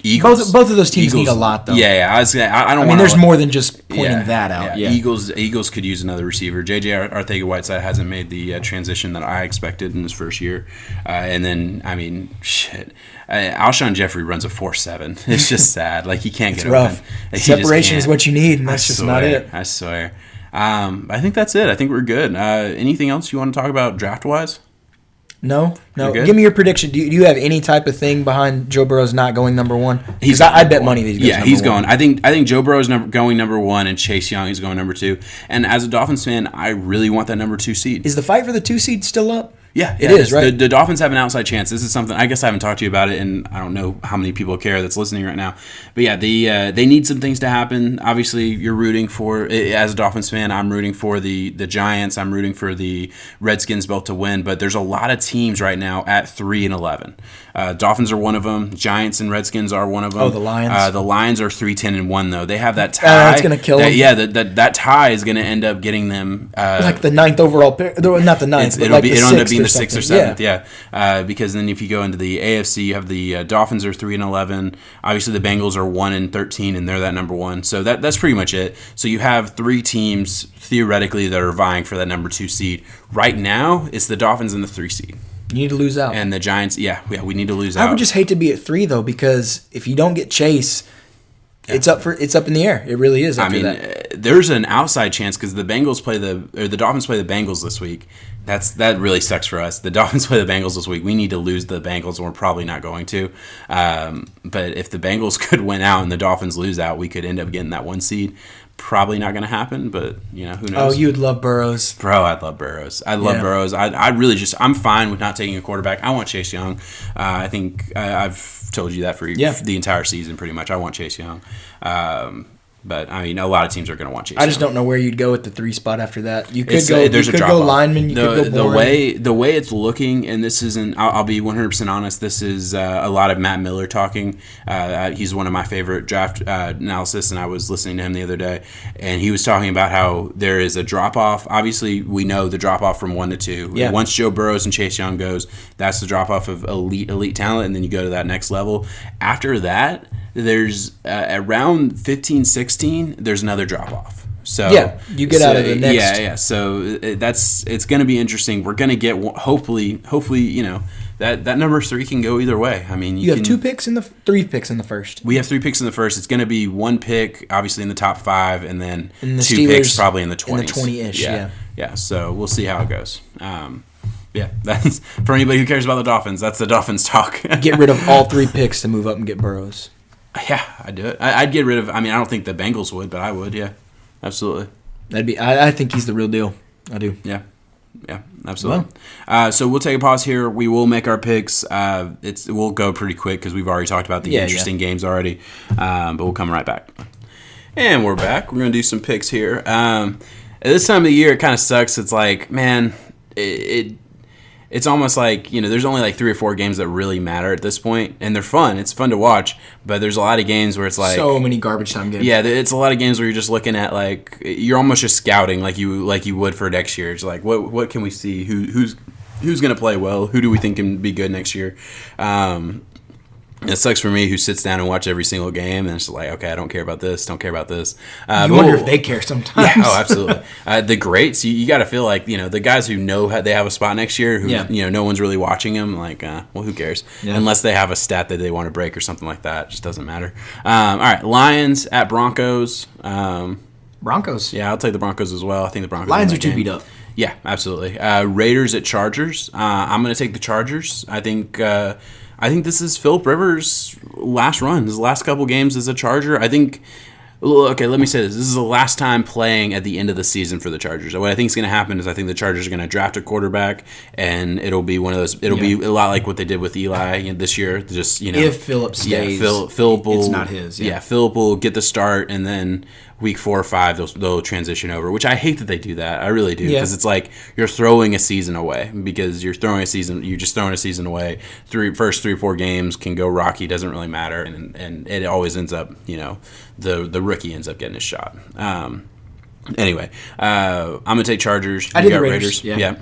Eagles. Both of those teams need a lot, though. Yeah. I mean, there's more than just pointing that out. Yeah. Eagles could use another receiver. JJ Arcega-Whiteside hasn't made the transition that I expected in his first year. And then, I mean, shit. Alshon Jeffrey runs a 4.7. It's just sad. He can't get rough. Open. Separation is what you need, and that's just not it. I swear. I think that's it. I think we're good. Anything else you want to talk about draft-wise? No. Give me your prediction. Do you have any type of thing behind Joe Burrow's not going number 1? Because I bet money that he's going. I think Joe Burrow's going number 1 and Chase Young is going number 2. And as a Dolphins fan, I really want that number 2 seed. Is the fight for the 2 seed still up? Yeah, it is, right? The Dolphins have an outside chance. This is something, I guess I haven't talked to you about it, and I don't know how many people care that's listening right now. But yeah, they need some things to happen. Obviously, you're rooting for, as a Dolphins fan, I'm rooting for the Giants. I'm rooting for the Redskins both to win. But there's a lot of teams right now at 3-11. Dolphins are one of them. Giants and Redskins are one of them. Oh, the Lions? The Lions are 3-10-1, though. They have that tie. That's going to kill them. Yeah, that tie is going to end up getting them. The 9th overall pick. Not the 9th, but it'll end up being the 6th or 7th. Yeah. Because then if you go into the AFC, you have the Dolphins are 3-11. Obviously, the Bengals are 1-13, and they're that number 1. So that's pretty much it. So you have 3 teams, theoretically, that are vying for that number 2 seed. Right now, it's the Dolphins and the 3 seed. You need to lose out. And the Giants, we need to lose out. I would just hate to be at 3 though, because if you don't get Chase, it's up in the air. It really is. There's an outside chance because the Dolphins play the Bengals this week. That really sucks for us. The Dolphins play the Bengals this week. We need to lose the Bengals, and we're probably not going to. But if the Bengals could win out and the Dolphins lose out, we could end up getting that 1 seed. Probably not going to happen, but who knows? Oh, you would love Burrows. Bro, I'd love Burrows. Burrows. I really I'm fine with not taking a quarterback. I want Chase Young. I think I've told you that for the entire season pretty much. I want Chase Young. But I mean, a lot of teams are going to want Chase. I just Young. don't know where you'd go with the 3 spot after that. You could go. There's you a could drop go off. lineman. You could go boring. the way it's looking, and this isn't. I'll be 100% honest. This is a lot of Matt Miller talking. He's one of my favorite draft analysts, and I was listening to him the other day, and he was talking about how there is a drop off. Obviously, we know the drop off from 1 to 2. Yeah. Once Joe Burrows and Chase Young goes, that's the drop off of elite talent, and then you go to that next level. After that, there's around 15, 16, there's another drop off. So yeah, you get out of the next. Yeah. So it's going to be interesting. We're going to get hopefully, that number 3 can go either way. I mean, you have 3 picks in the first. We have 3 picks in the first. It's going to be 1 pick, obviously in the top 5, and then and the 2 Steelers picks probably in the 20s. In the 20-ish. Yeah. So we'll see how it goes. Yeah, that's for anybody who cares about the Dolphins. That's the Dolphins talk. Get rid of all 3 picks to move up and get Burrows. Yeah, I'd do it. I'd get rid of. I mean, I don't think the Bengals would, but I would. Yeah, absolutely. That'd be. I think he's the real deal. I do. Yeah, absolutely. Well, so we'll take a pause here. We will make our picks. We'll go pretty quick because we've already talked about the interesting games already. But we'll come right back. And we're back. We're gonna do some picks here. At this time of the year, it kind of sucks. It's like, man, it's almost like, there's only like 3 or 4 games that really matter at this point, and they're fun. It's fun to watch, but there's a lot of games where it's like so many garbage time games. Yeah, it's a lot of games where you're just looking at like you're almost just scouting like you would for next year. It's like what can we see? Who's going to play well? Who do we think can be good next year? It sucks for me who sits down and watch every single game, and it's like, okay, I don't care about this, don't care about this. You wonder if they care sometimes. Yeah, oh, absolutely. The greats, you got to feel like, the guys who know they have a spot next year, who no one's really watching them, like, well, who cares? Yeah. Unless they have a stat that they want to break or something like that. It just doesn't matter. All right, Lions at Broncos. Broncos. Yeah, I'll take the Broncos as well. I think the Broncos. Lions are too beat up. Yeah, absolutely. Raiders at Chargers. I'm going to take the Chargers. I think this is Phillip Rivers' last run. His last couple games as a Charger. I think. Okay, let me say this. This is the last time playing at the end of the season for the Chargers. What I think is going to happen is I think the Chargers are going to draft a quarterback, and it'll be one of those. It'll be a lot like what they did with Eli this year. Just if Phillip stays, Phillip will, it's not his. Yeah, Phillip will get the start, and then week 4 or 5 they'll transition over. Which I hate that they do that. I really do, because it's like you're throwing a season away because you're just throwing a season away. First 3 or 4 games can go rocky. Doesn't really matter, and it always ends up the rookie ends up getting his shot. Anyway, I'm gonna take Chargers. I did the Raiders. Yeah.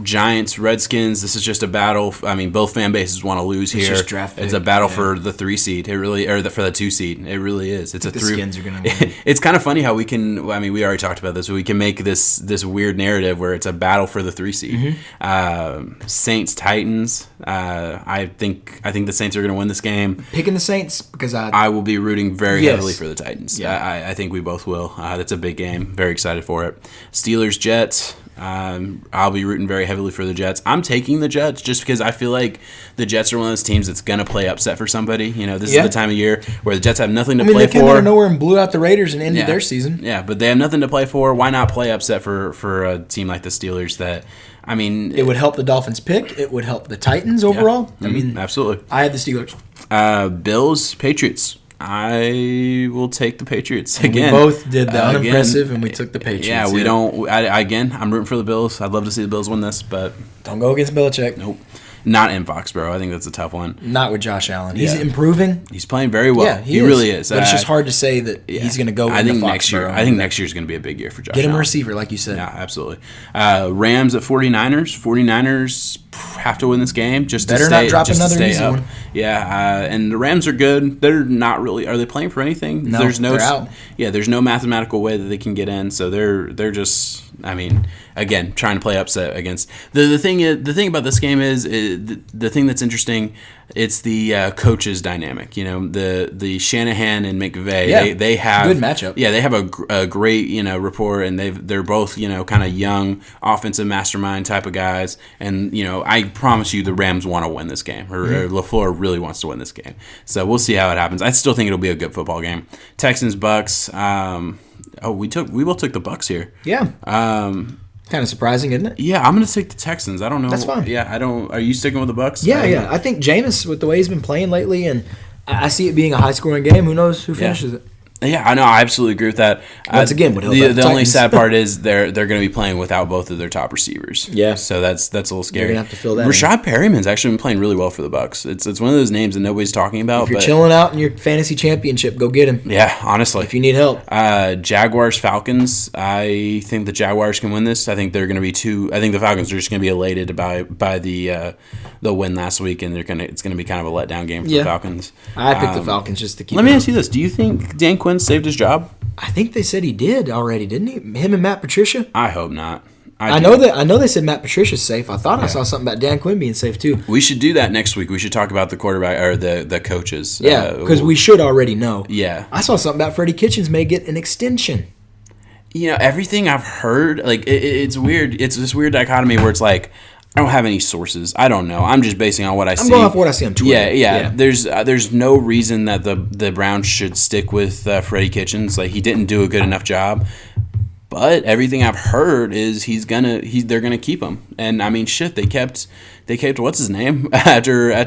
Giants, Redskins. This is just a battle. I mean, both fan bases want to lose here. Just draft pick. It's a battle for the 3 seed. It really, for the 2 seed. It really is. It's the Skins are gonna win. It's kind of funny how we can. I mean, we already talked about this. But we can make this weird narrative where it's a battle for the 3 seed. Mm-hmm. Saints, Titans. I think the Saints are going to win this game. Picking the Saints because I will be rooting very heavily for the Titans. Yeah. I think we both will. That's a big game. Very excited for it. Steelers, Jets. I'll be rooting very heavily for the Jets. I'm taking the Jets just because I feel like the Jets are one of those teams that's going to play upset for somebody. This is the time of year where the Jets have nothing to play for. They came out of nowhere and blew out the Raiders and ended their season. Yeah, but they have nothing to play for. Why not play upset for a team like the Steelers that, I mean... It would help the Dolphins pick. It would help the Titans overall. Yeah. I mean... Absolutely. I had the Steelers. Bills, Patriots. I will take the Patriots again. We both did the unimpressive, and we took the Patriots. Yeah, we don't. I'm rooting for the Bills. I'd love to see the Bills win this, but don't go against Belichick. Nope. Not in Foxborough. I think that's a tough one. Not with Josh Allen. He's improving. He's playing very well. Yeah, he really is. But it's just hard to say that he's going to go into Foxborough. I think next year is going to be a big year for Josh Allen. Get him a receiver, like you said. Yeah, absolutely. Rams at 49ers. 49ers have to win this game just to stay up. Better not drop another easy one. Yeah, and the Rams are good. They're not really. Are they playing for anything? No, they're out. Yeah, there's no mathematical way that they can get in. So they're just. I mean, again, trying to play upset against the thing about this game is the thing that's interesting. It's the coaches dynamic. The Shanahan and McVay. Yeah, they have good matchup. Yeah, they have a great rapport, and they're both kind of young offensive mastermind type of guys. And I promise you, the Rams want to win this game, or LaFleur really wants to win this game. So we'll see how it happens. I still think it'll be a good football game. Texans, Bucks. We both took the Bucks here. Yeah. Kind of surprising, isn't it? Yeah, I'm going to take the Texans. I don't know. That's fine. Yeah, I don't. Are you sticking with the Bucks? Yeah. I think Jameis, with the way he's been playing lately, and I see it being a high-scoring game. Who knows who finishes it? Yeah, I know. I absolutely agree with that. Once again, the only sad part is they're going to be playing without both of their top receivers. Yeah, so that's a little scary. They're going to have to fill that. Rashad Perryman's actually been playing really well for the Bucs. It's one of those names that nobody's talking about. If you're chilling out in your fantasy championship, go get him. Yeah, honestly. If you need help. Jaguars Falcons. I think the Jaguars can win this. I think they're going to be I think the Falcons are just going to be elated by the win last week, and it's going to be kind of a letdown game for the Falcons. I picked the Falcons just to keep. Let me ask you this: do you think Dan Quinn saved his job? I think they said he did already, didn't he? Him and Matt Patricia? I hope not. I know they said Matt Patricia's safe. I thought I saw something about Dan Quinn being safe too. We should do that next week. We should talk about the quarterback or the coaches. Yeah, because we should already know. Yeah. I saw something about Freddie Kitchens may get an extension. Everything I've heard, like it's weird. It's this weird dichotomy where it's like, I don't have any sources. I don't know. I'm just basing on what I see. I'm going off what I see on Twitter. Yeah. There's no reason that the Browns should stick with Freddie Kitchens. Like, he didn't do a good enough job. But everything I've heard is they're gonna keep him. And I mean, shit, they kept what's his name after a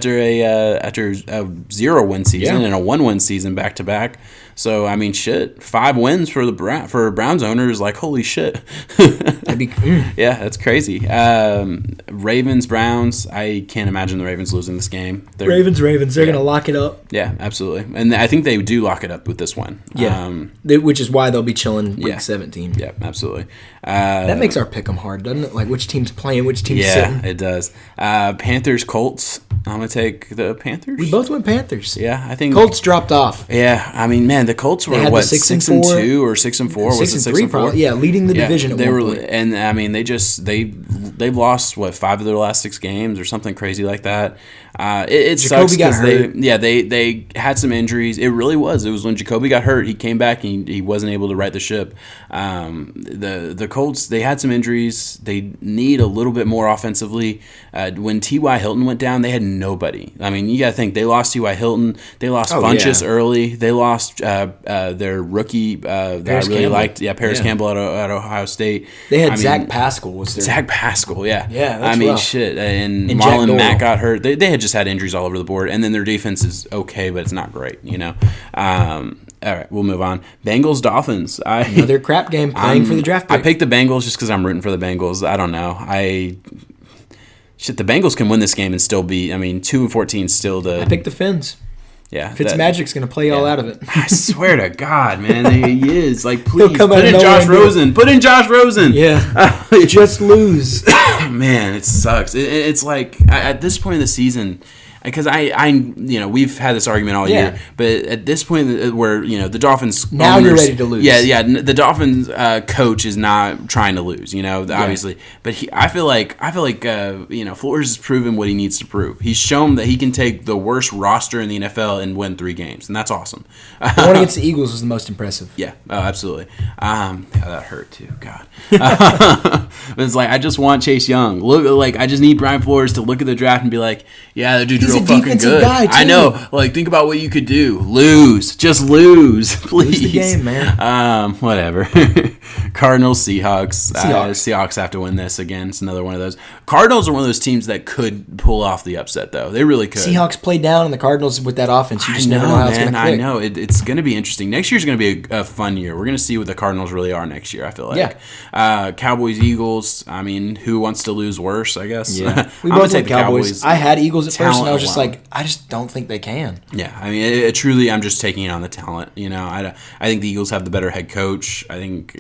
0-win season and a 1-win season back to back. So I mean, shit, 5 wins for a Browns owner is like, holy shit. Yeah, that's crazy. Ravens Browns. I can't imagine the Ravens losing this game. Ravens. They're gonna lock it up. Yeah, absolutely. And I think they do lock it up with this one. Yeah, which is why they'll be chilling week 17. Yeah, absolutely. That makes our pick 'em hard, doesn't it? Like which team's playing, which team's sitting. Yeah, it does. Panthers Colts. I'm gonna take the Panthers. We both went Panthers. Yeah, I think Colts dropped off. Yeah, I mean, man, the Colts were what 6-2 or 6-4? Was it 6-4? Yeah, leading the division. At one point. And I mean, they've lost 5 of their last 6 games or something crazy like that. It sucks because they had some injuries. It really was. It was when Jacoby got hurt. He came back and he wasn't able to right the ship. The Colts, they had some injuries. They need a little bit more offensively. When T.Y. Hilton went down, they had nobody. I mean, you got to think they lost T.Y. Hilton. They lost Funchess early. They lost their rookie that I really liked. Yeah, Paris Campbell at Ohio State. They had Zach Pascal was there. Zach Pascal, yeah. Yeah, that's rough. Shit. And Marlon Mack got hurt. They had just had injuries all over the board. And then their defense is okay, but it's not great, All right, we'll move on. Bengals Dolphins. Another crap game playing for the draft pick. I picked the Bengals just because I'm rooting for the Bengals. I don't know. The Bengals can win this game and still be. 2-14 still I picked the Fins. Yeah, Fitzmagic's going to play all out of it. I swear to God, man, he is. Like, please put in Josh Rosen. Put in Josh Rosen. Yeah, just lose. Man, it sucks. It's like at this point in the season. Because we've had this argument all year, but at this point where the Dolphins now you're ready to lose. Yeah, the Dolphins coach is not trying to lose, obviously. But I feel like Flores has proven what he needs to prove. He's shown that he can take the worst roster in the NFL and win 3 games, and that's awesome. The one against the Eagles was the most impressive. Yeah, absolutely. That hurt too. God, but it's like I just want Chase Young. I just need Brian Flores to look at the draft and be like, yeah, that dude's real fucking good. Guy too. I know. Like, think about what you could do. Lose. Just lose. Please. Lose the game, man. Whatever. Cardinals, Seahawks. Seahawks have to win this again. It's another one of those. Cardinals are one of those teams that could pull off the upset, though. They really could. Seahawks play down, and the Cardinals with that offense. You just never know how it's going to click. I know. It's going to be interesting. Next year's going to be a fun year. We're going to see what the Cardinals really are next year, I feel like. Yeah. Cowboys, Eagles. Who wants to lose worse, I guess? Yeah. We both take the Cowboys. I had Eagles at first, and I was just like, I just don't think they can. Yeah, truly, I'm just taking it on the talent. I think the Eagles have the better head coach. I think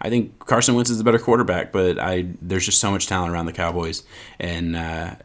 I think Carson Wentz is the better quarterback, but there's just so much talent around the Cowboys, and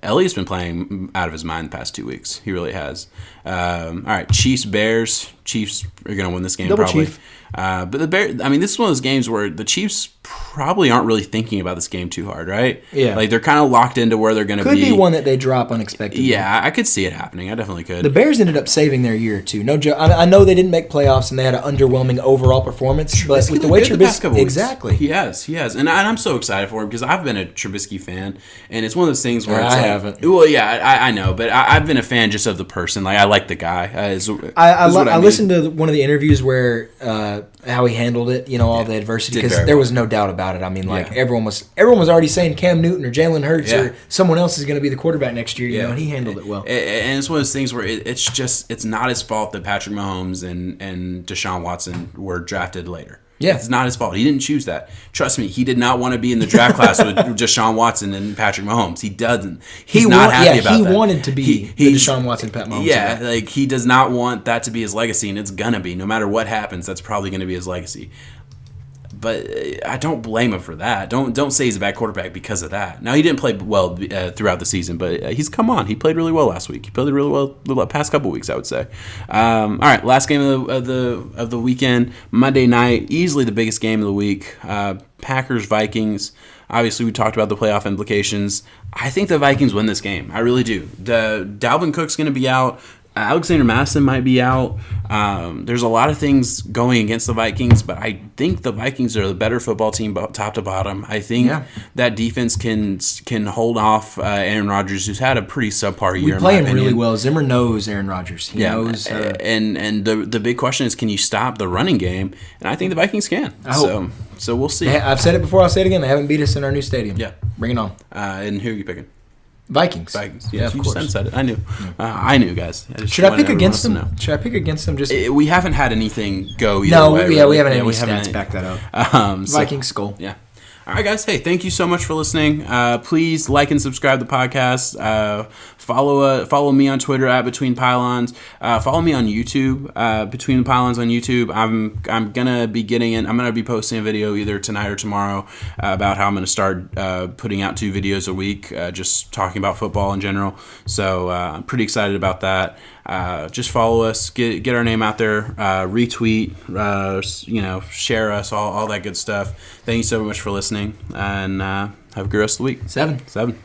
Elliott's been playing out of his mind the past 2 weeks. He really has. All right, Chiefs Bears. Chiefs are going to win this game probably. Chief. But the Bears, this is one of those games where the Chiefs probably aren't really thinking about this game too hard, right? Yeah. Like, they're kind of locked into where they're going to be. Could be one that they drop unexpectedly. Yeah, I could see it happening. I definitely could. The Bears ended up saving their year, too. No joke. I know they didn't make playoffs and they had an underwhelming overall performance, but with the way Trubisky... Exactly. He has. And I'm so excited for him because I've been a Trubisky fan, and it's one of those things where I haven't. Well, yeah, I know, but I've been a fan just of the person. Like, I like the guy. I listen to one of the interviews where how he handled it? All the adversity, because there was no doubt about it. I mean, everyone was already saying Cam Newton or Jalen Hurts or someone else is going to be the quarterback next year. And he handled it well. And it's one of those things where it's not his fault that Patrick Mahomes and Deshaun Watson were drafted later. Yeah. It's not his fault. He didn't choose that. Trust me, he did not want to be in the draft class with Deshaun Watson and Patrick Mahomes. He doesn't. He's not happy about that. He wanted to be the Deshaun Watson, Pat Mahomes. Yeah, he does not want that to be his legacy, and it's going to be. No matter what happens, that's probably going to be his legacy. But I don't blame him for that. Don't say he's a bad quarterback because of that. Now, he didn't play well throughout the season, but he's come on. He played really well last week. He played really well the past couple weeks, I would say. All right, last game of the weekend, Monday night, easily the biggest game of the week. Packers-Vikings. Obviously, we talked about the playoff implications. I think the Vikings win this game. I really do. Dalvin Cook's going to be out. Alexander Madison might be out. There's a lot of things going against the Vikings, but I think the Vikings are the better football team top to bottom. I think that defense can hold off Aaron Rodgers, who's had a pretty subpar year. We play him really well. Zimmer knows Aaron Rodgers. He knows. And the big question is, can you stop the running game? And I think the Vikings can. So we'll see. I've said it before. I'll say it again. They haven't beat us in our new stadium. Yeah. Bring it on. And who are you picking? Vikings. Yeah, of course. Said it. I knew. I knew, guys. Should I pick against them? Should I pick against them? We haven't had anything go either way. No, we haven't had any stats back that up. Vikings skull. Yeah. All right, guys. Hey, thank you so much for listening. Please like and subscribe to the podcast. Follow me on Twitter at Between Pylons. Follow me on YouTube, Between the Pylons on YouTube. I'm gonna be I'm gonna be posting a video either tonight or tomorrow about how I'm gonna start putting out 2 videos a week, just talking about football in general. So I'm pretty excited about that. Just follow us, get our name out there, retweet, share us, all that good stuff. Thank you so much for listening, and have a good rest of the week. 7.